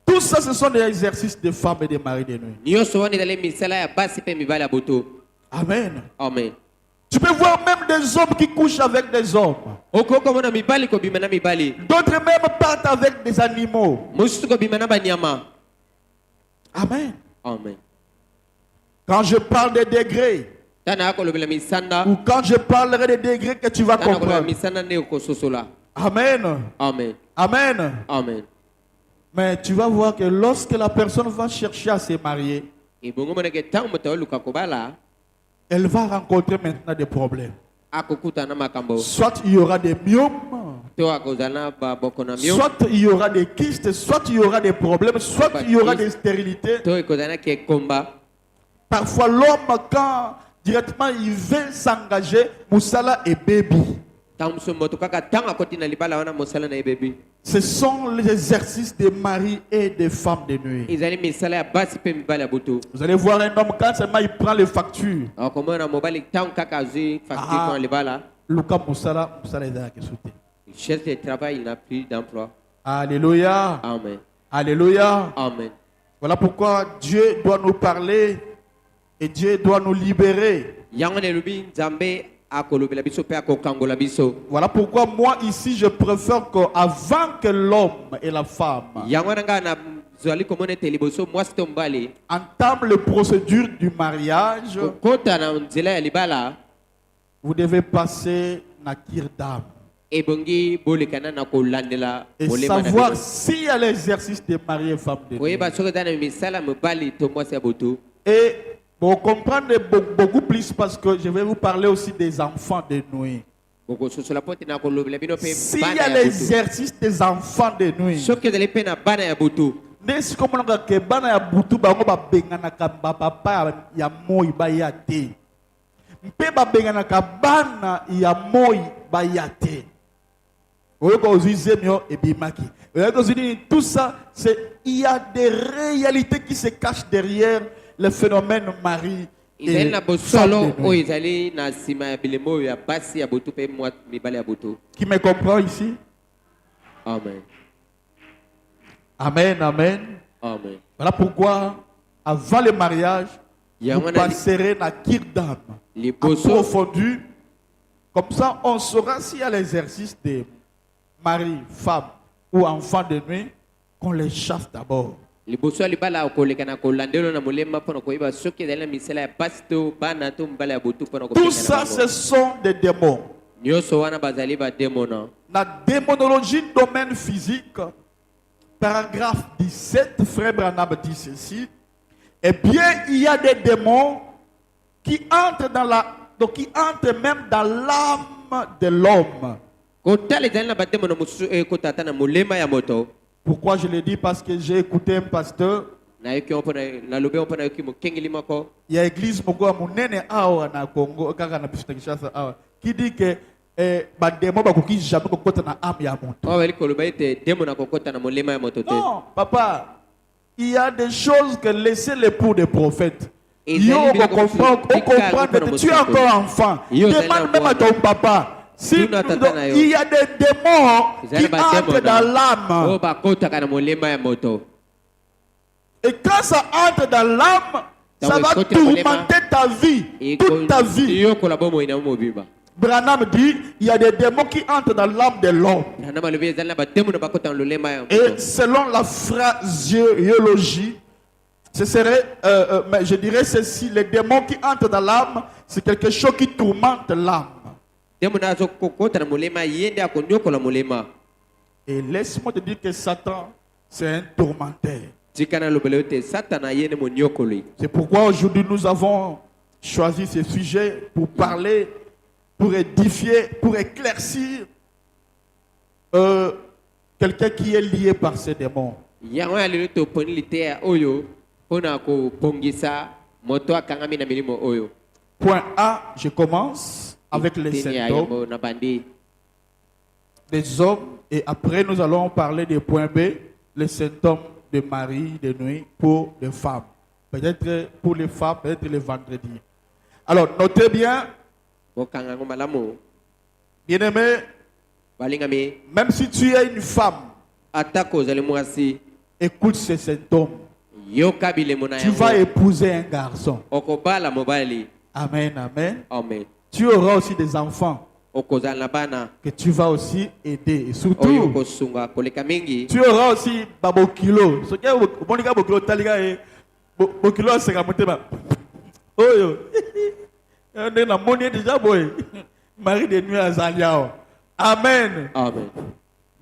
[SPEAKER 1] Tout ça, ce sont des exercices de femmes et de maris de nuit. Amen.
[SPEAKER 2] Amen.
[SPEAKER 1] Tu peux voir même des hommes qui couchent avec des hommes. D'autres même partent avec des animaux. Amen.
[SPEAKER 2] Amen.
[SPEAKER 1] Quand je parle des degrés, ou quand je parlerai des degrés que tu vas comprendre. Amen.
[SPEAKER 2] Amen.
[SPEAKER 1] Amen.
[SPEAKER 2] Amen.
[SPEAKER 1] Mais tu vas voir que lorsque la personne va chercher à se marier, elle va rencontrer maintenant des problèmes. Soit il y aura des myomes, soit il y aura des kystes, soit il y aura des problèmes, soit il y aura des stérilités. Parfois l'homme, quand directement il veut s'engager, Moussala et baby. Ce sont les exercices des maris et des femmes de nuit. Vous allez voir un homme quand seulement il prend les factures. Lucas Moussala est là qui soutient.
[SPEAKER 2] Il cherche du travail, il n'a plus d'emploi.
[SPEAKER 1] Alléluia.
[SPEAKER 2] Amen.
[SPEAKER 1] Alléluia.
[SPEAKER 2] Amen.
[SPEAKER 1] Voilà pourquoi Dieu doit nous parler et Dieu doit nous libérer. Voilà pourquoi moi ici je préfère qu'avant que l'homme et la femme entament les procédures du mariage, vous devez passer Nakir d'âme. Et savoir s'il y a l'exercice de mari et femme de nuit. Et pour comprendre beaucoup plus, parce que je vais vous parler aussi des enfants de nuit. S'il y a l'exercice des enfants de nuit, nesi komonaka ke bana ya butu bango babenganaka papa ya moi baya te. Mpe babenganaka bana ya moi baya te. Tout ça, il y a des réalités qui se cachent derrière le phénomène mari et femme de nuit. Qui me comprend ici?
[SPEAKER 2] Amen.
[SPEAKER 1] Amen, amen.
[SPEAKER 2] Amen.
[SPEAKER 1] Voilà pourquoi, avant le mariage, Vous passerez dans Kirdam, approfondi. Comme ça, on saura s'il y a l'exercice de mari, femme ou enfant de nuit, qu'on les chasse d'abord. Tout ça, ce sont des démons. La démonologie domaine physique, paragraphe 17, Frère Branham dit ceci. Eh bien, il y a des démons qui entrent qui entrent même dans l'âme de l'homme. Pourquoi je le dis? Parce que j'ai écouté un pasteur. Il y a l'église Congo qui dit que non, papa, il y a des choses que laissez les pour des prophètes. On comprend que tu es encore enfant. Demande même à ton papa. Si, il y a des démons qui entrent dans l'âme. Et quand ça entre dans l'âme, ça va tourmenter ta vie, toute ta vie. Branham dit, il y a des démons qui entrent dans l'âme de l'homme. Et selon la phraséologie, ce serait, je dirais ceci, les démons qui entrent dans l'âme, c'est quelque chose qui tourmente l'âme. Et laisse-moi te dire que Satan, c'est un tourmenteur. C'est pourquoi aujourd'hui nous avons choisi ce sujet pour parler, pour édifier, pour éclaircir quelqu'un qui est lié par ces démons. Point A, je commence avec les symptômes des hommes et après nous allons parler des points B, les symptômes de mari, de nuit pour les femmes. Peut-être pour les femmes, peut-être le vendredi. Alors, notez bien, bien-aimé, même si tu es une femme, écoute ces symptômes. Tu vas épouser un garçon. Amen, amen. Tu auras aussi des enfants que tu vas aussi aider. Et surtout, tu auras aussi babokilo. Ce qui est babokilo, taliga et babokilo, c'est comme ça. Oh yo, on est dans mon déjà boy. Marie de nuit à Zaliao. Amen.
[SPEAKER 2] Amen.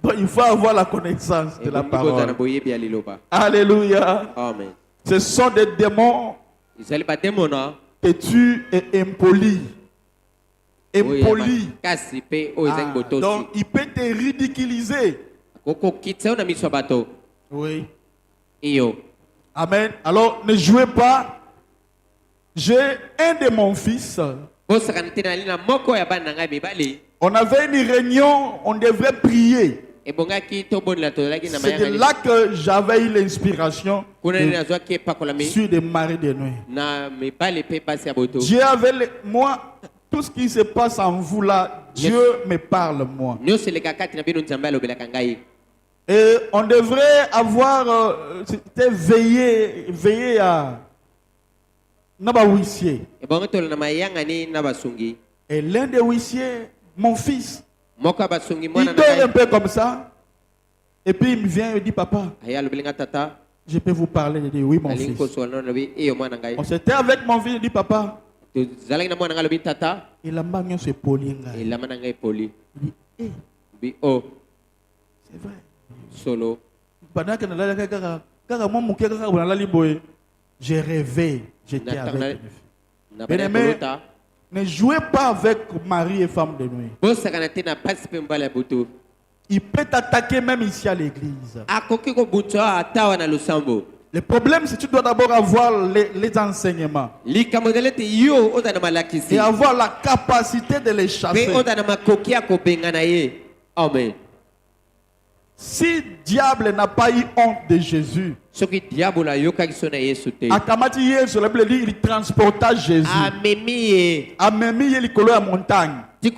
[SPEAKER 1] Donc il faut avoir la connaissance de la parole. Alléluia.
[SPEAKER 2] Amen.
[SPEAKER 1] Ce sont des démons que tu es impoli. Impoli. Donc il peut te ridiculiser. Oui. Amen. Alors ne jouez pas. J'ai un de mon fils. On avait une réunion, on devrait prier. C'est de là que j'avais eu l'inspiration sur des maris de nuit. Dieu avait moi, tout ce qui se passe en vous là, Dieu me parle moi. Et on devrait avoir veillé à Naba huissier. Et l'un des huissiers, mon fils, il dort un peu comme ça. Et puis il me vient et dit, papa, je peux vous parler? Je dis, oui, mon fils. On s'était avec mon fils, il dit, papa, il a manié ce poli. Il dit, c'est vrai.
[SPEAKER 2] Solo.
[SPEAKER 1] Pendant que j'ai rêvé, j'étais avec lui. Bien-aimé, ne jouez pas avec mari et femme de nuit. Il peut t'attaquer même ici à l'église. Le problème, c'est que tu dois d'abord avoir les enseignements. Et avoir la capacité de les chasser.
[SPEAKER 2] Amen.
[SPEAKER 1] Si diable n'a pas eu honte de Jésus, il transporta Jésus. Amemi il à montagne. Et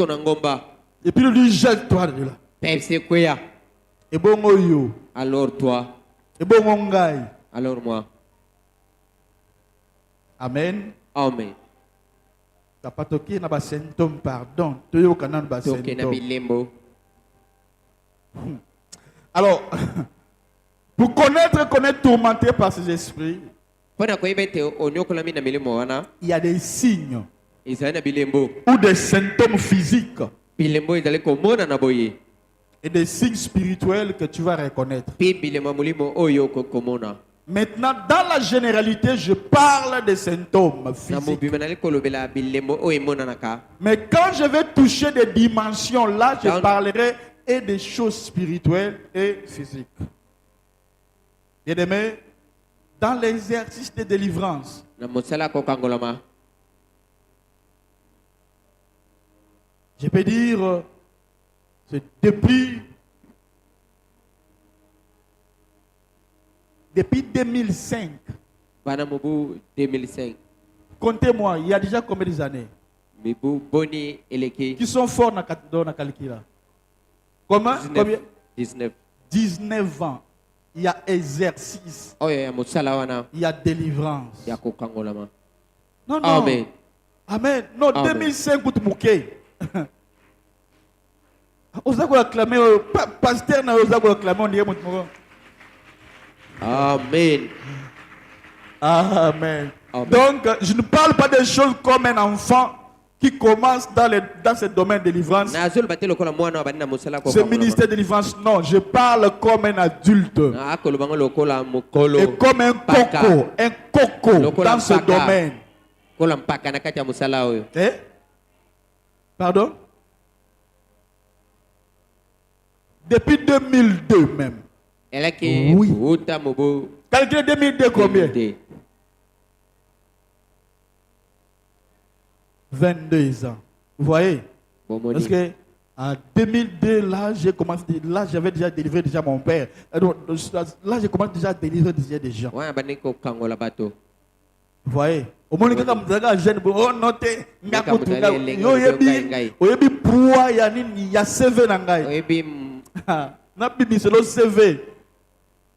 [SPEAKER 1] puis il dit, jette-toi de là. Et bon yo.
[SPEAKER 2] Alors toi.
[SPEAKER 1] Et bon ngai.
[SPEAKER 2] Alors moi.
[SPEAKER 1] Amen.
[SPEAKER 2] Amen.
[SPEAKER 1] Tapatoki na ba symptôme, pardon. Toyo kanan ba
[SPEAKER 2] Toke na
[SPEAKER 1] symptôme.
[SPEAKER 2] bilembo.
[SPEAKER 1] Alors, pour connaître tourmenté par ces esprits,
[SPEAKER 2] Pona ko ibete onyokola mina milimo wana.
[SPEAKER 1] il y a des signes
[SPEAKER 2] Isaina bilembo.
[SPEAKER 1] ou des symptômes physiques
[SPEAKER 2] Bilembo izale ko mona na boye.
[SPEAKER 1] et des signes spirituels que tu vas reconnaître.
[SPEAKER 2] Pi bilemo mulimo oyo ko komona.
[SPEAKER 1] Maintenant, dans la généralité, je parle des symptômes
[SPEAKER 2] Na
[SPEAKER 1] physiques.
[SPEAKER 2] mobimana ko lobela bilembo oyo mona naka.
[SPEAKER 1] Mais quand je vais toucher des dimensions, là, je
[SPEAKER 2] Dans-
[SPEAKER 1] parlerai et des choses spirituelles et physiques. Bien-aimés, dans l'exercice de délivrance,
[SPEAKER 2] Na mosala ko kangolama.
[SPEAKER 1] je peux dire, c'est depuis 2005.
[SPEAKER 2] Bana mobu 2005.
[SPEAKER 1] Comptez-moi, il y a déjà combien d'années
[SPEAKER 2] Mibu boni eleki
[SPEAKER 1] qui sont forts dans la calcula? Comment?
[SPEAKER 2] 19.
[SPEAKER 1] Combien?
[SPEAKER 2] 19.
[SPEAKER 1] 19 ans. Il y a exercice,
[SPEAKER 2] Oyo ya mosala wana
[SPEAKER 1] il y a délivrance.
[SPEAKER 2] ya ko kangolama.
[SPEAKER 1] Non, non.
[SPEAKER 2] Amen.
[SPEAKER 1] Amen. Non,
[SPEAKER 2] Amen.
[SPEAKER 1] 2005, vous mouquez. Vous avez acclamé, pasteur, vous avez acclamé, on dirait mon.
[SPEAKER 2] Amen.
[SPEAKER 1] Amen.
[SPEAKER 2] Amen.
[SPEAKER 1] Donc, je ne parle pas des choses comme un enfant qui commence dans ce domaine de délivrance.
[SPEAKER 2] Na azul batelo kola mwana wa banina mosala ko
[SPEAKER 1] Ce ministère de délivrance, non, je parle comme un adulte.
[SPEAKER 2] Na akolo bango lokola mokolo.
[SPEAKER 1] Et comme un coco
[SPEAKER 2] Lokola
[SPEAKER 1] dans ce
[SPEAKER 2] mpaka.
[SPEAKER 1] domaine.
[SPEAKER 2] Kola mpaka na kati ya mosala oyo.
[SPEAKER 1] Eh? Pardon? Depuis 2002 même.
[SPEAKER 2] Elaki
[SPEAKER 1] Oui.
[SPEAKER 2] uta mobo.
[SPEAKER 1] Calculez 2002 combien?
[SPEAKER 2] 2002.
[SPEAKER 1] 22 ans. Vous voyez?
[SPEAKER 2] Bomoni.
[SPEAKER 1] Parce que en 2002, là, j'ai commencé, là, j'avais déjà délivré déjà mon père. Donc, là, j'ai commencé déjà à délivrer déjà des gens.
[SPEAKER 2] Wana baniko kangola bato.
[SPEAKER 1] Vous voyez? Au moins, quand vous jeune, oh, notez, oyebi poids, il y a CV nangai.
[SPEAKER 2] Oyebi
[SPEAKER 1] Na bibi c'est le CV.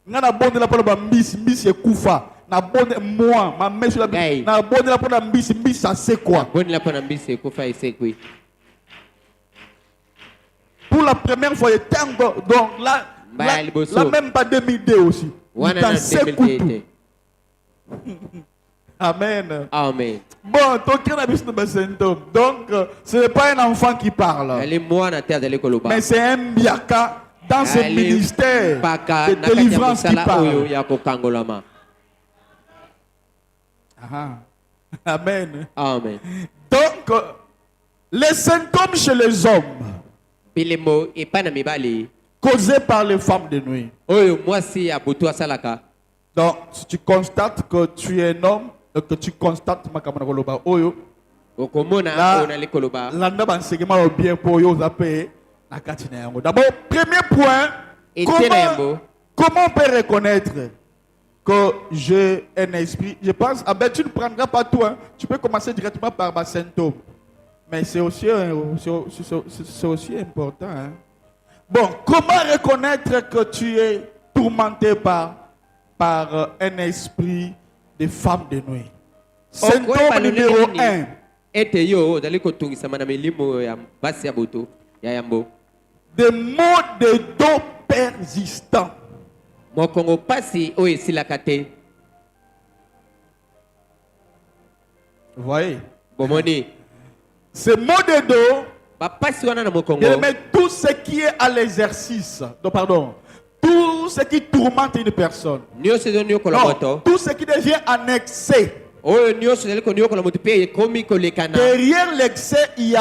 [SPEAKER 1] Nga na bonde la pour la mbisi ekufa. Na bonde moi, ma mère sur la
[SPEAKER 2] Gai.
[SPEAKER 1] na bonde la pour la mbisi ça c'est quoi?
[SPEAKER 2] boni la pona mbisi kufa isekwi.
[SPEAKER 1] Pour la première fois, il était encore. Donc là,
[SPEAKER 2] Mbaya
[SPEAKER 1] là,
[SPEAKER 2] liboso.
[SPEAKER 1] là même pas 2002 aussi.
[SPEAKER 2] Wana
[SPEAKER 1] Dans
[SPEAKER 2] na
[SPEAKER 1] ces coups.
[SPEAKER 2] 2008.
[SPEAKER 1] Amen.
[SPEAKER 2] Amen.
[SPEAKER 1] Bon, donc, ce n'est pas un enfant qui parle,
[SPEAKER 2] Ali mwana te azali koloba.
[SPEAKER 1] mais c'est un biaka dans ce
[SPEAKER 2] Ali
[SPEAKER 1] ministère
[SPEAKER 2] mpaka
[SPEAKER 1] de
[SPEAKER 2] na kati ya
[SPEAKER 1] délivrance qui
[SPEAKER 2] mosala oyo
[SPEAKER 1] parle.
[SPEAKER 2] ya kokangolama.
[SPEAKER 1] Ah, amen.
[SPEAKER 2] Amen.
[SPEAKER 1] Donc, les symptômes chez les hommes
[SPEAKER 2] Bilembo epa na mibali
[SPEAKER 1] causés par les femmes de nuit.
[SPEAKER 2] oyo mwasi ya butu asalaka.
[SPEAKER 1] Donc, si tu constates que tu es un homme, et que tu constates makamana koloba oyo,
[SPEAKER 2] Okomona
[SPEAKER 1] Là-
[SPEAKER 2] ona li koloba.
[SPEAKER 1] l'anda banseignement au bien pour yo zape na kati na yango. D'abord, premier point,
[SPEAKER 2] Et tiens na yango.
[SPEAKER 1] comment on peut reconnaître que j'ai un esprit? Je pense, ah ben tu ne prendras pas tout, hein. Tu peux commencer directement par ma symptôme. Mais c'est aussi, c'est aussi important. Hein. Bon, comment reconnaître que tu es tourmenté par un esprit de femme de nuit? Symptôme numéro 1.
[SPEAKER 2] Ete yo ozali kotungisama na milimo ya basi ya butu ya yambo.
[SPEAKER 1] Des maux de dos persistants.
[SPEAKER 2] Mokongo pasi oyo esilaka te.
[SPEAKER 1] Vous voyez?
[SPEAKER 2] Bomoni.
[SPEAKER 1] Ces maux de dos,
[SPEAKER 2] Bapasi wana na mokongo.
[SPEAKER 1] mais tout ce qui est à l'exercice, non, pardon, tout ce qui tourmente une personne,
[SPEAKER 2] Nyonso ezali niokola
[SPEAKER 1] non,
[SPEAKER 2] moto.
[SPEAKER 1] tout ce qui devient en excès.
[SPEAKER 2] Oyo nyonso ezali koniokola moto pe ekomi kolekana.
[SPEAKER 1] Derrière l'excès, il y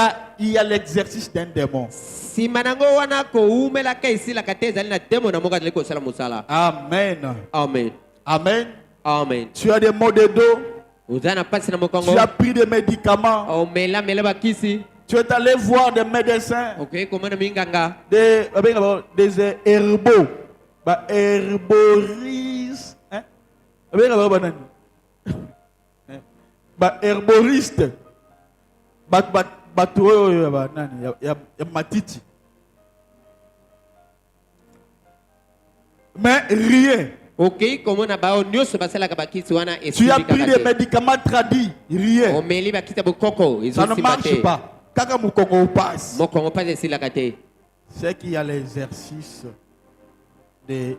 [SPEAKER 1] a l'exercice d'un démon.
[SPEAKER 2] Sima nango wana koumelaka esilaka te ezali na demo na moko azali kosala mosala.
[SPEAKER 1] Amen.
[SPEAKER 2] Amen.
[SPEAKER 1] Amen.
[SPEAKER 2] Amen.
[SPEAKER 1] Tu as des maux de dos,
[SPEAKER 2] Oza na pasi na mokongo.
[SPEAKER 1] tu as pris des médicaments,
[SPEAKER 2] Omela bakisi.
[SPEAKER 1] tu es allé voir des médecins,
[SPEAKER 2] Okay, komana minganga.
[SPEAKER 1] des herbaux, herboristes, hein? Herboriste, matiti. Mais rien.
[SPEAKER 2] Ok, comment na bao nyos basala kabakisi wana
[SPEAKER 1] Tu as pris des médicaments tradis, rien.
[SPEAKER 2] Omeli bakita bokoko,
[SPEAKER 1] Ça ne marche pas. Kaka mukongo passe.
[SPEAKER 2] Mokongo passe ici la kate.
[SPEAKER 1] C'est qu'il y a l'exercice des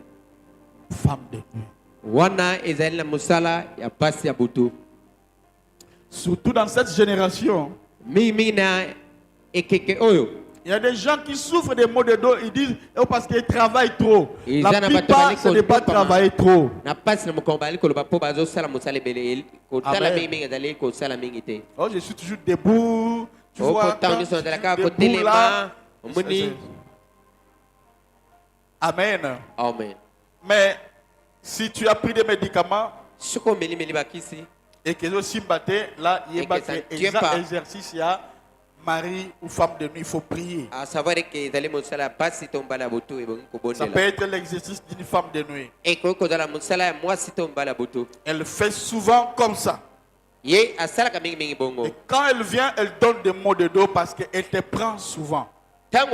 [SPEAKER 1] femmes de nuit.
[SPEAKER 2] Wana ezali na musala ya pasi ya butu.
[SPEAKER 1] Surtout dans cette génération.
[SPEAKER 2] Mimi na ekeke oyo.
[SPEAKER 1] Il y a des gens qui souffrent des maux de dos, ils disent oh, parce qu'ils travaillent trop. La plupart, ce n'est pas travailler trop. Oh, je suis toujours debout. Tu vois, debout là, Amen.
[SPEAKER 2] Amen.
[SPEAKER 1] Mais si tu as pris des médicaments et que aussi là, il y a un exercice, il y a mari ou femme de nuit, il faut prier. Ça peut être l'exercice d'une femme de nuit. Elle fait souvent comme ça. Et quand elle vient, elle donne des mots de dos parce qu'elle te prend souvent. Très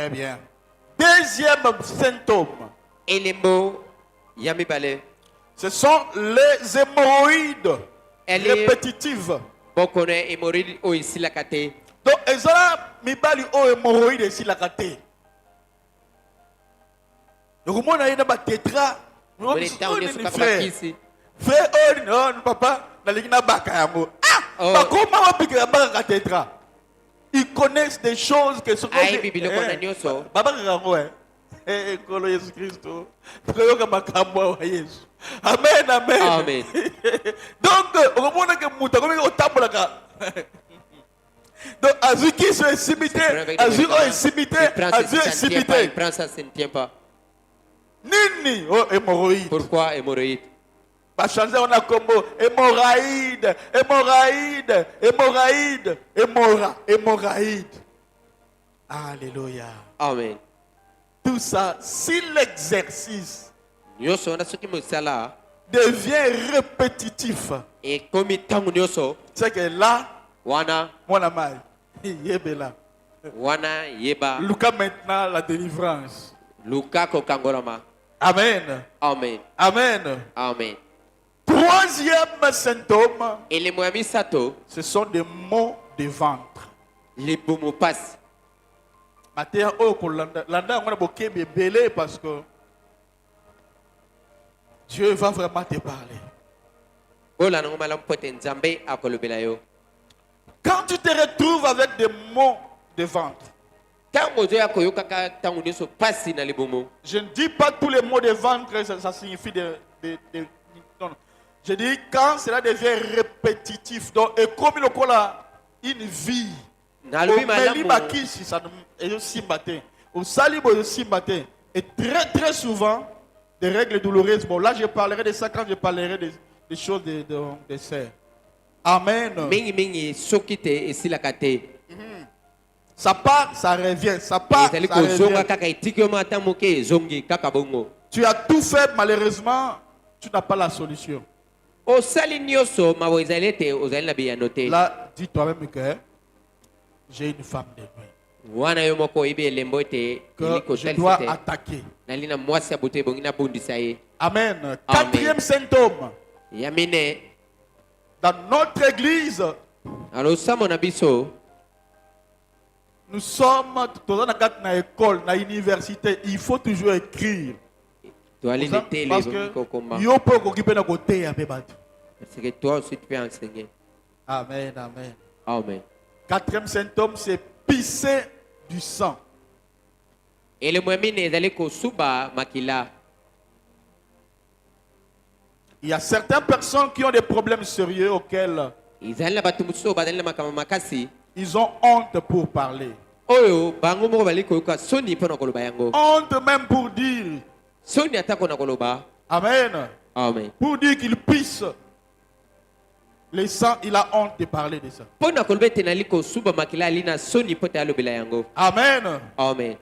[SPEAKER 1] bien. Deuxième symptôme. Ce sont les hémorroïdes répétitives. Donc, ezala mibali o hémorroïde ici la kate. Donc, moi, na ba tetra. Frère, oh, papa, na ligna baka yango. Ah, comment on pique la baka tetra? Ils connaissent des choses que sont Baba yango eh kolo Yesu Christo. Toyoka makambo wa Yesu. Amen, amen.
[SPEAKER 2] Amen.
[SPEAKER 1] Donc, on voit que muta comme au tabla ka. Donc, Azuki se simité, Azuki est simité, Azuki est simité.
[SPEAKER 2] Prends ça, ça ne tient pas.
[SPEAKER 1] Nini, oh hémorroïde.
[SPEAKER 2] Pourquoi hémorroïde?
[SPEAKER 1] Pas changer, on a combo hémorroïde, hémorroïde, hémorroïde, hémorroïde. Alléluia.
[SPEAKER 2] Amen.
[SPEAKER 1] Tout ça, si l'exercice devient répétitif, c'est que là, mon ami, yebela. Luca maintenant la délivrance. Amen.
[SPEAKER 2] Amen.
[SPEAKER 1] Amen.
[SPEAKER 2] Amen.
[SPEAKER 1] Troisième symptôme, ce sont des maux de ventre.
[SPEAKER 2] Les boumou passent.
[SPEAKER 1] Parce que Dieu va vraiment te parler. Quand tu te retrouves avec des maux de ventre, je ne dis pas tous les maux de ventre, ça signifie non. Je dis quand cela devient répétitif, donc, et comme il a une vie. Et très très souvent des règles douloureuses. Bon, là je parlerai de ça quand je parlerai des choses de serre. Amen. Ça part, ça revient. Ça part, ça revient. Tu as tout fait, malheureusement, tu n'as pas la solution. Là, dis toi-même que j'ai une femme de nuit que je dois attaquer. Amen. Quatrième symptôme. Dans notre église, nous sommes dans une école, dans l'université. Il faut toujours écrire. Parce que yo peut occuper notre côté.
[SPEAKER 2] Parce que toi aussi tu peux enseigner.
[SPEAKER 1] Amen, amen.
[SPEAKER 2] Amen.
[SPEAKER 1] Quatrième symptôme, c'est pisser du sang.
[SPEAKER 2] Et le moyen d'aller au suba makila.
[SPEAKER 1] Il y a certaines personnes qui ont des problèmes sérieux auxquels ils ont honte pour parler. Honte même pour dire. Amen.
[SPEAKER 2] Amen.
[SPEAKER 1] Pour dire qu'il pisse. Les sangs, il a honte de parler de ça. Amen.
[SPEAKER 2] Amen.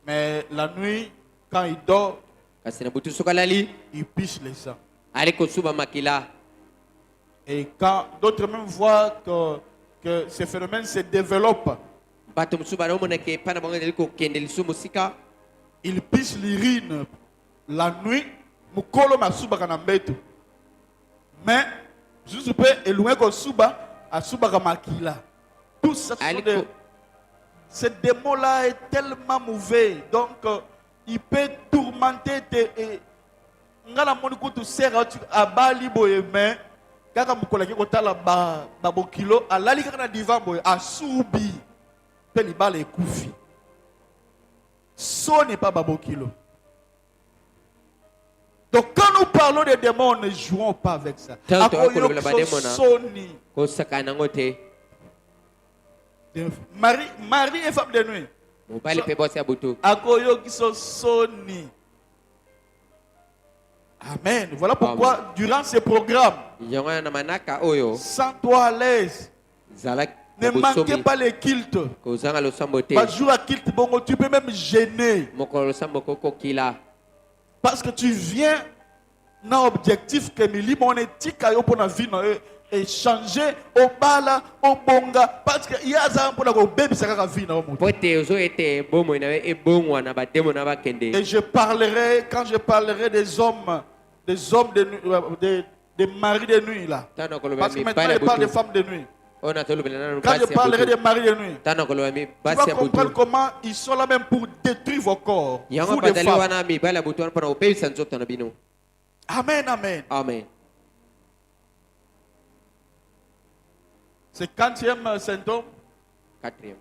[SPEAKER 1] Mais la nuit, quand il dort, il pisse les sangs. Et quand d'autres même voient que ce phénomène se développe, Il pisse l'urine la nuit, mukolo masuba kanambeto. Mais juste peu et loin que suba a suba kamakila. Tout ça ce démon là est tellement mauvais, donc il peut tourmenter tes ngala moni kutu sera tu abali boye mais kaka mukola ki kotala ba bokilo alali kaka na divan boye asubi pe libala ekufi. Ce n'est pas babokilo. Donc quand nous parlons des démons, ne jouons pas avec ça. Marie est femme de nuit. Amen. Voilà pourquoi durant ces programmes, sans toi à l'aise, ne manquez pas les kilts. Pas jour à kilt, bon, tu peux même gêner. Parce que tu viens dans l'objectif que mon éthique pour la vie et changer au bala, au bonga. Parce qu'il y a un peu de bébé, ça va vie. Et je parlerai, quand je parlerai des hommes de nuit, des maris de nuit là. Parce que maintenant je parle des femmes de nuit. Quand je parlerai des maris de nuit, tu vas comprendre comment ils sont là même pour détruire vos corps. Vous les femmes. Amen, amen.
[SPEAKER 2] Amen.
[SPEAKER 1] C'est quatrième symptôme. Quatrième.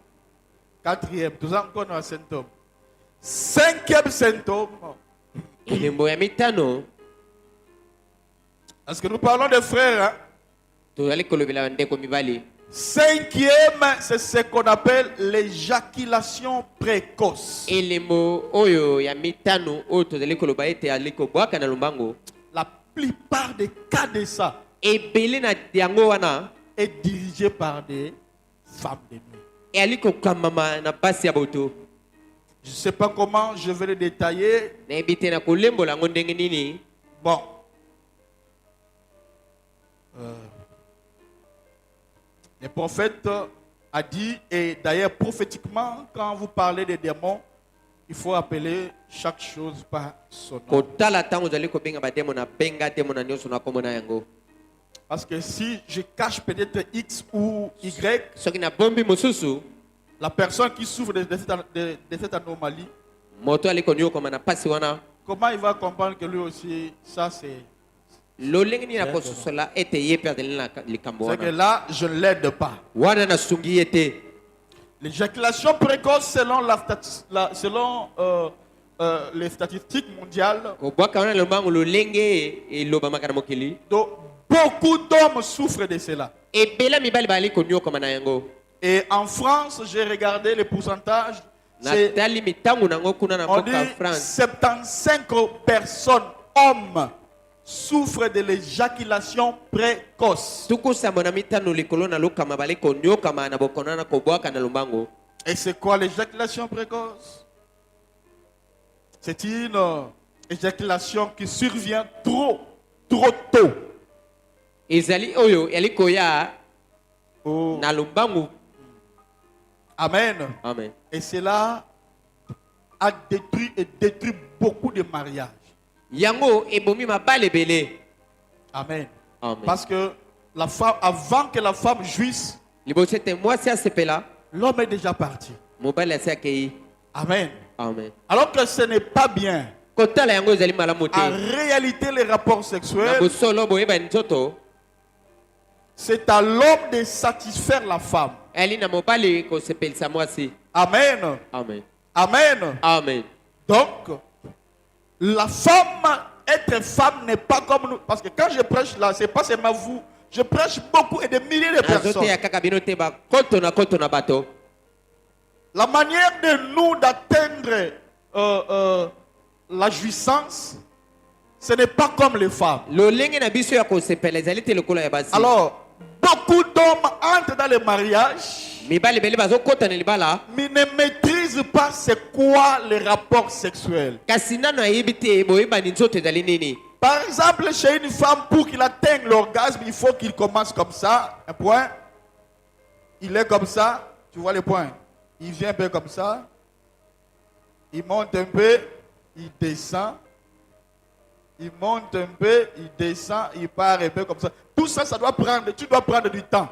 [SPEAKER 1] Nous avons encore un symptôme. Cinquième symptôme. Parce que nous parlons des frères. Cinquième, c'est ce qu'on appelle l'éjaculation précoce. La plupart des cas de ça est dirigé par des femmes de nuit. Je ne sais pas comment je vais le détailler. Bon. Le prophète a dit, et d'ailleurs prophétiquement, quand vous parlez des démons, il faut appeler chaque chose par son nom. Parce que si je cache peut-être X ou Y, la personne qui souffre de cette anomalie, comment il va comprendre que lui aussi, ça c'est... C'est que là, je ne l'aide pas. L'éjaculation précoce, selon les statistiques mondiales, donc, beaucoup d'hommes souffrent de cela. Et en France, j'ai regardé les pourcentages. On dit 75 personnes, hommes, souffre de l'éjaculation précoce. Et c'est quoi l'éjaculation précoce? C'est une éjaculation qui survient trop tôt. Oh. Amen.
[SPEAKER 2] Amen.
[SPEAKER 1] Et cela a détruit beaucoup de mariages. Amen.
[SPEAKER 2] Amen.
[SPEAKER 1] Parce que la femme, avant que la femme jouisse, l'homme est déjà parti. Amen.
[SPEAKER 2] Amen.
[SPEAKER 1] Alors que ce n'est pas bien. En réalité, les rapports sexuels, c'est à l'homme de satisfaire la femme. Amen.
[SPEAKER 2] Amen.
[SPEAKER 1] Amen.
[SPEAKER 2] Amen.
[SPEAKER 1] Donc, la femme, être femme n'est pas comme nous. Parce que quand je prêche là, c'est pas seulement vous. Je prêche beaucoup et des milliers de personnes. La manière de nous d'atteindre la jouissance, ce n'est pas comme les femmes. Alors, beaucoup d'hommes entrent dans le mariage, mais ne maîtrisent pas c'est quoi les rapports sexuels. Par exemple, chez une femme, pour qu'il atteigne l'orgasme, il faut qu'il commence comme ça, un point. Il est comme ça, tu vois le point. il vient un peu comme ça, il monte un peu, il descend, il monte un peu, il descend, il part un peu comme ça. Tout ça, tu dois prendre du temps.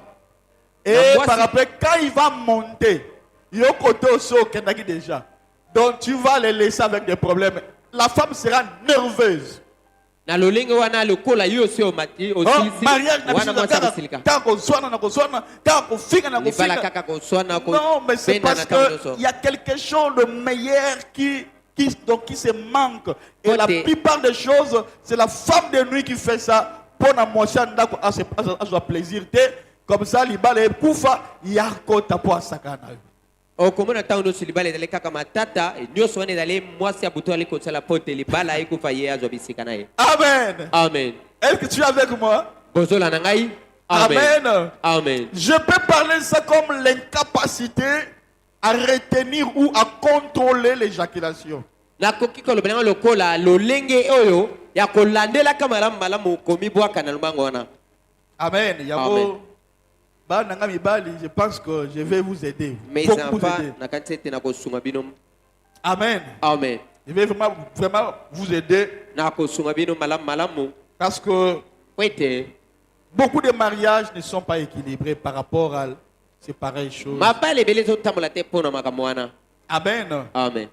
[SPEAKER 1] Et par après, quand il va monter, il est au côté aussi au Kentucky déjà. Donc tu vas les laisser avec des problèmes. La femme sera nerveuse.
[SPEAKER 2] Na lolingo wana lokola yo si o mati o silisi wana mwasa kusilika.
[SPEAKER 1] Non, mais c'est parce qu'il y a quelque chose de meilleur qui se manque. Et la plupart des choses, c'est la femme de nuit qui fait ça pour la moitié à son plaisir. Comme ça, l'ibale koufa yako tapo sakana.
[SPEAKER 2] O komona tauno silibale dale kaka matata nyoso wane dale mwasi abuto ale konsala pote libala ekufa ye azobisika naye.
[SPEAKER 1] Amen.
[SPEAKER 2] Amen.
[SPEAKER 1] Est-ce que tu es avec moi?
[SPEAKER 2] Bozola nangai.
[SPEAKER 1] Amen.
[SPEAKER 2] Amen.
[SPEAKER 1] Je peux parler ça comme l'incapacité à retenir ou à contrôler l'éjaculation.
[SPEAKER 2] Na koki ko lobenga lokola lolenge oyo ya kolandela kamala malamu komibwaka na lubango wana.
[SPEAKER 1] Amen. Yabo. Je pense que je vais vous aider.
[SPEAKER 2] Mes enfants,
[SPEAKER 1] Amen.
[SPEAKER 2] Amen.
[SPEAKER 1] Je vais vraiment vous aider. Parce que beaucoup de mariages ne sont pas équilibrés par rapport à ces pareilles choses. Amen.
[SPEAKER 2] Amen.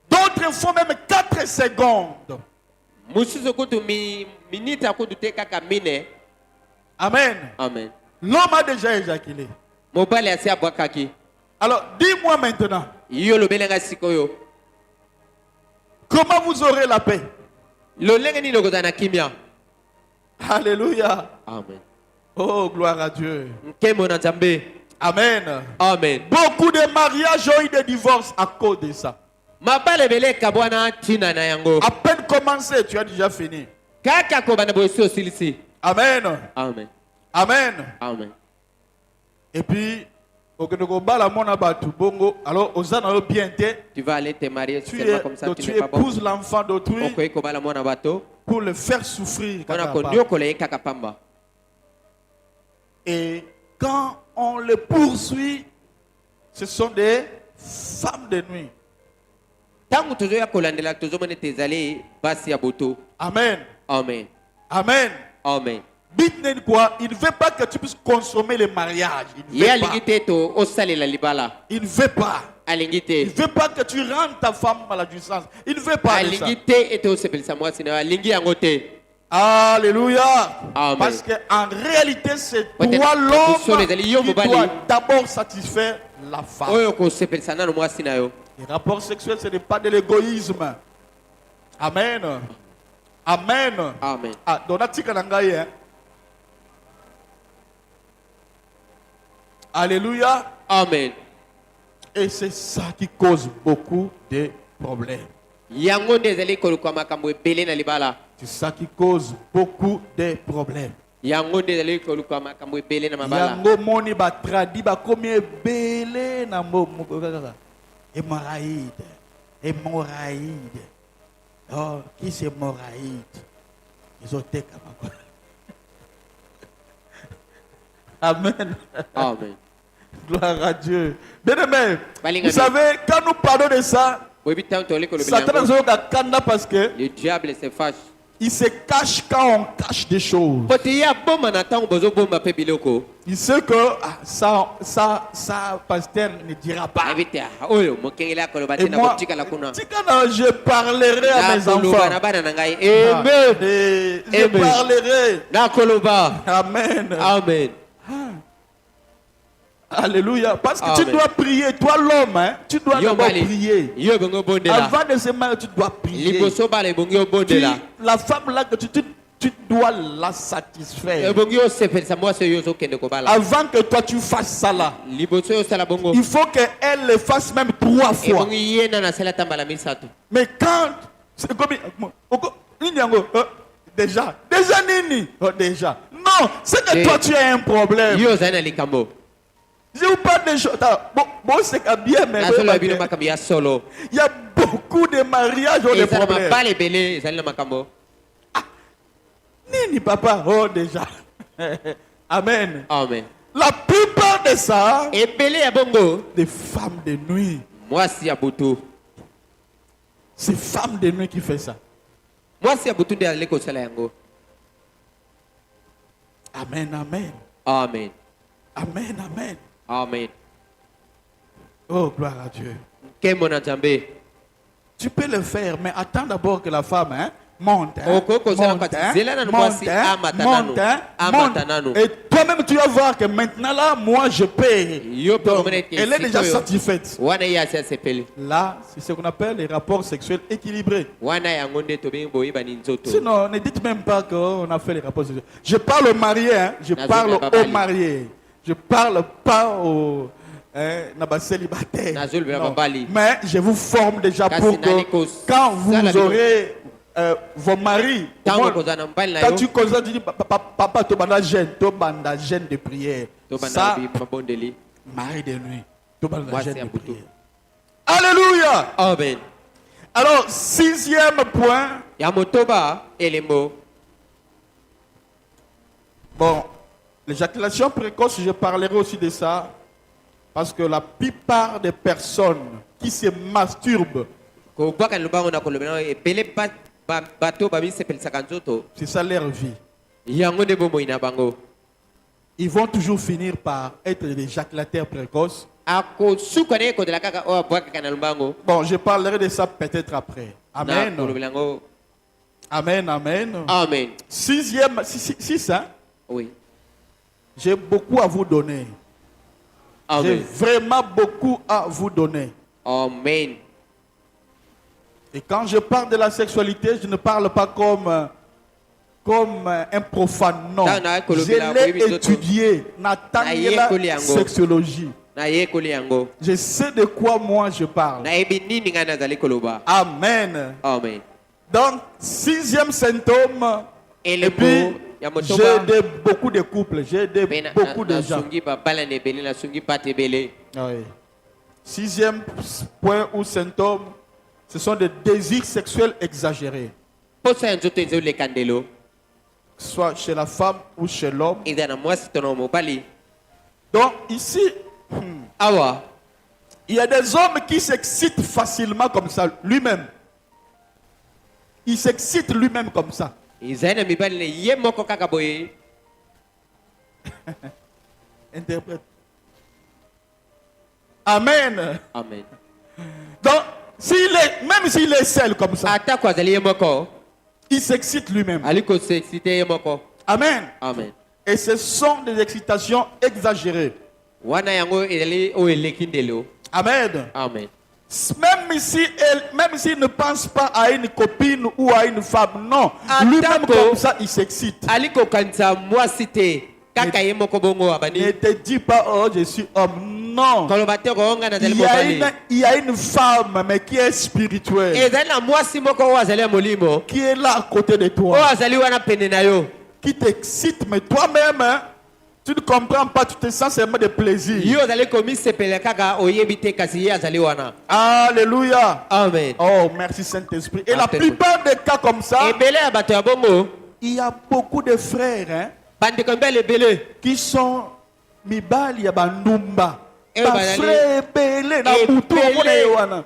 [SPEAKER 1] D'autres font même 4 secondes. Amen.
[SPEAKER 2] Amen.
[SPEAKER 1] L'homme a déjà éjaculé. Alors, dis-moi maintenant. Comment vous aurez la paix? Alléluia.
[SPEAKER 2] Amen.
[SPEAKER 1] Oh, gloire à Dieu. Amen.
[SPEAKER 2] Amen.
[SPEAKER 1] Beaucoup de mariages ont eu des divorces à cause de ça. À peine commencé, tu as déjà fini. Amen.
[SPEAKER 2] Amen.
[SPEAKER 1] Amen.
[SPEAKER 2] Amen.
[SPEAKER 1] Et puis, alors,
[SPEAKER 2] tu vas aller te marier comme ça,
[SPEAKER 1] tu épouses l'enfant d'autrui pour le faire souffrir. Et quand on le poursuit, ce sont des femmes de nuit. Amen.
[SPEAKER 2] Amen.
[SPEAKER 1] Amen.
[SPEAKER 2] Amen.
[SPEAKER 1] Il ne veut pas que tu puisses consommer le mariage. Il ne veut pas. Il ne veut pas que tu rentres ta femme à la jouissance. Il ne veut pas. Alléluia.
[SPEAKER 2] Amen.
[SPEAKER 1] Parce qu'en réalité, c'est toi l'homme qui doit d'abord satisfaire la femme. Les rapports sexuels, ce n'est pas de l'égoïsme. Amen. Amen.
[SPEAKER 2] Amen.
[SPEAKER 1] Ah, alléluia.
[SPEAKER 2] Amen.
[SPEAKER 1] Et c'est ça qui cause beaucoup de problèmes. C'est ça qui cause beaucoup de problèmes. Yango moni ba tradi ba combien belé na hémorraïde. Hémorraïde. Oh, qui c'est hémorraïde? Ils ont été comme Amen.
[SPEAKER 2] Amen.
[SPEAKER 1] Gloire à Dieu. Bien-aimé, vous savez, quand nous parlons de ça, Satan a parce que
[SPEAKER 2] le diable se fâche.
[SPEAKER 1] Il se cache quand on cache des choses. Il sait que ça, pasteur ne dira pas. Et moi, je parlerai à mes enfants. Je parlerai. Amen.
[SPEAKER 2] Amen.
[SPEAKER 1] Alléluia. Parce que tu dois prier. Toi l'homme, hein, tu dois d'abord prier. Avant de se marier, tu dois prier. La femme là que tu dois la satisfaire. Avant que toi tu fasses ça là, il faut qu'elle le fasse même 3 fois. Mais quand c'est comme déjà Nini, déjà. Non, c'est que toi tu as un problème. Je vous parle des choses. Bon, c'est bien, mais il y a beaucoup de mariages où des problèmes. Ah, Nini, papa, oh déjà. Amen.
[SPEAKER 2] Amen.
[SPEAKER 1] La plupart de ça,
[SPEAKER 2] ebele ya bongo
[SPEAKER 1] des femmes de nuit.
[SPEAKER 2] mwasi ya butu
[SPEAKER 1] C'est femmes de nuit qui fait ça.
[SPEAKER 2] mwasi ya butu nde azali kosala yango.
[SPEAKER 1] Amen, amen.
[SPEAKER 2] Amen.
[SPEAKER 1] Amen, amen.
[SPEAKER 2] Amen.
[SPEAKER 1] Oh, gloire à Dieu.
[SPEAKER 2] Nkembo na Nzambe.
[SPEAKER 1] Tu peux le faire, mais attends d'abord que la femme monte. Et toi-même, tu vas voir que maintenant, là, moi, je paie. Donc, elle est déjà satisfaite. Là, c'est ce qu'on appelle les rapports sexuels équilibrés. Sinon, ne dites même pas qu'on a fait les rapports sexuels. Je parle aux mariés, hein. Je parle aux mariés. Je parle pas aux célibataires. Mais je vous forme déjà pour que quand vous aurez vos maris, quand tu consacres, tu dis papa, tu banda jeûne de prière. Ça, mari de nuit, tu banda jeûne de prière. Alléluia.
[SPEAKER 2] Amen.
[SPEAKER 1] Alors, 6e point. Bon, l'éjaculation précoce, je parlerai aussi de ça. Parce que la plupart des personnes qui se masturbent, c'est ça leur vie. Ils vont toujours finir par être des éjaculateurs précoces. Bon, je parlerai de ça peut-être après. Amen. Amen, amen.
[SPEAKER 2] Amen.
[SPEAKER 1] 6, hein?
[SPEAKER 2] Oui.
[SPEAKER 1] J'ai beaucoup à vous donner. J'ai vraiment beaucoup à vous donner.
[SPEAKER 2] Amen.
[SPEAKER 1] Et quand je parle de la sexualité, je ne parle pas comme un profane, non. Je l'ai étudié, Nathaniel sexologie. Je sais de quoi moi je parle. Amen.
[SPEAKER 2] Amen.
[SPEAKER 1] Donc, 6e symptôme, et puis j'ai beaucoup de couples, j'ai beaucoup de gens. Oui. 6e point ou symptôme, ce sont des désirs sexuels exagérés. Soit chez la femme ou chez l'homme. Donc ici, il y a des hommes qui s'excitent facilement comme ça, lui-même. Il s'excite lui-même comme ça. Interprète. Amen.
[SPEAKER 2] Amen.
[SPEAKER 1] Donc, même s'il est seul comme ça, il s'excite lui-même. Amen.
[SPEAKER 2] Amen.
[SPEAKER 1] Et ce sont des excitations exagérées. Amen.
[SPEAKER 2] Amen.
[SPEAKER 1] Même s'il ne pense pas à une copine ou à une femme, non. Lui-même comme ça, il s'excite. Ne te dis pas, oh, je suis homme. Non. Il y a une femme, mais qui est spirituelle. Qui est là à côté de toi. Qui t'excite, mais toi-même, hein, tu ne comprends pas, tu te sens seulement de plaisir. Alléluia.
[SPEAKER 2] Amen.
[SPEAKER 1] Oh, merci Saint-Esprit. Et la plupart des cas comme ça, il y a beaucoup de frères, hein, qui sont mibali ya bandumba. Frère belé na butu mone wana.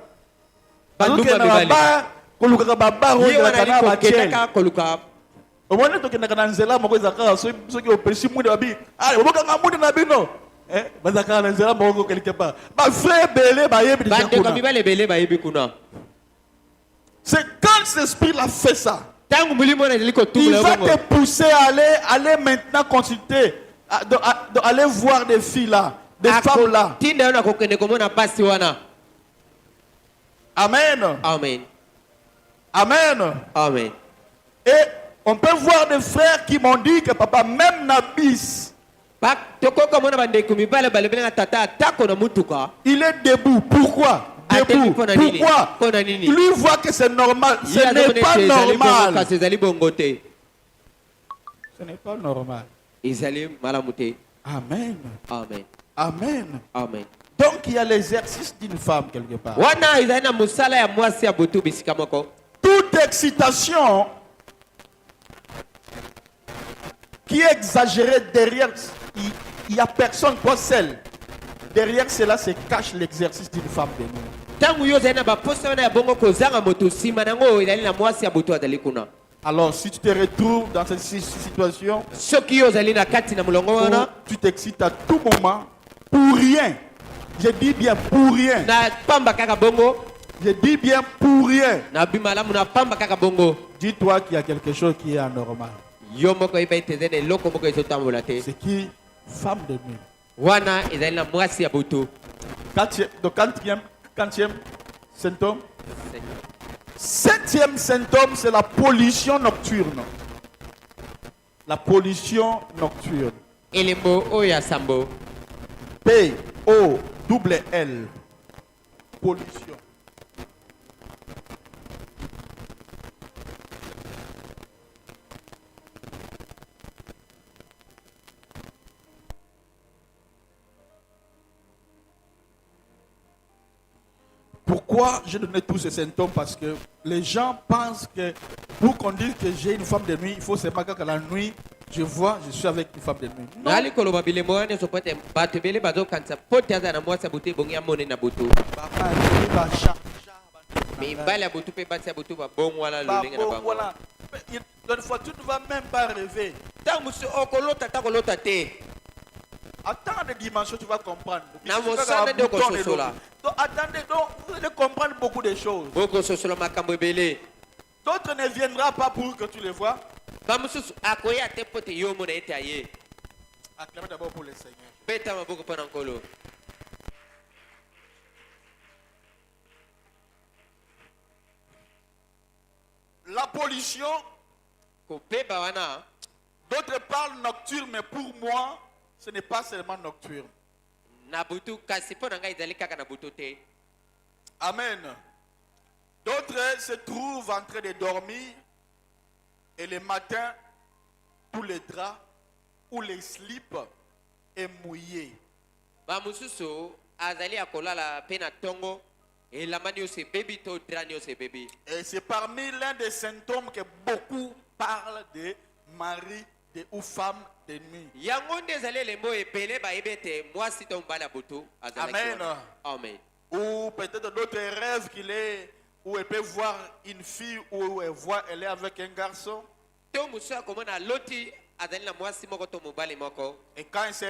[SPEAKER 1] Baluke na baba, koluka baba ronga kana bachel. Omone to kena kana nzela moko ezaka soki opesi mude babi. Ah, oboka ngamude na bino. Bazaka na nzela moko quelque part. Ba frère belé ba yebi déjà c'est quand l'esprit l'a fait ça. Il va te pousser à aller maintenant consulter, aller voir des filles là, des femmes là. Amen.
[SPEAKER 2] Amen.
[SPEAKER 1] Amen.
[SPEAKER 2] Amen.
[SPEAKER 1] Et on peut voir des frères qui m'ont dit que papa, même Nabis, il est debout. Pourquoi? Debout. Pourquoi? Lui voit que c'est normal. Ce n'est pas normal. Ce n'est pas normal. Amen.
[SPEAKER 2] Amen.
[SPEAKER 1] Amen.
[SPEAKER 2] Amen.
[SPEAKER 1] Donc il y a l'exercice d'une femme quelque part. Toute excitation qui est exagérée derrière, il n'y a personne, toi seul. derrière cela se cache l'exercice d'une femme de nuit. Alors, si tu te retrouves dans cette situation, tu t'excites à tout moment pour rien. Je dis bien pour rien. Je dis bien pour rien. Dis-toi qu'il y a quelque chose qui est anormal. C'est qui? Femme de nuit. Quatrième symptôme. Septième symptôme, c'est la pollution nocturne. La pollution nocturne. P-O-L-L. Pollution. Pourquoi j'ai donné tous ces symptômes? Parce que les gens pensent que pour qu'on dise que j'ai une femme de nuit, il faut seulement que la nuit, je suis avec une femme de nuit. Non. Une fois, tu ne vas même pas rêver. Attends des dimensions, tu vas comprendre. Donc, attendez, donc, vous allez comprendre beaucoup de choses. D'autres ne viendront pas pour que tu les vois. Acclamez d'abord pour le Seigneur. La pollution, d'autres parlent nocturne, mais pour moi, ce n'est pas seulement nocturne. Amen. D'autres se trouvent en train de dormir et le matin, tous les draps ou les slips est mouillé. Et c'est parmi l'un des symptômes que beaucoup parlent de mari ou femme de nuit. Amen.
[SPEAKER 2] Amen.
[SPEAKER 1] Ou peut-être d'autres rêves qu'il est, où elle peut voir une fille, ou elle est avec un garçon. Et quand elle se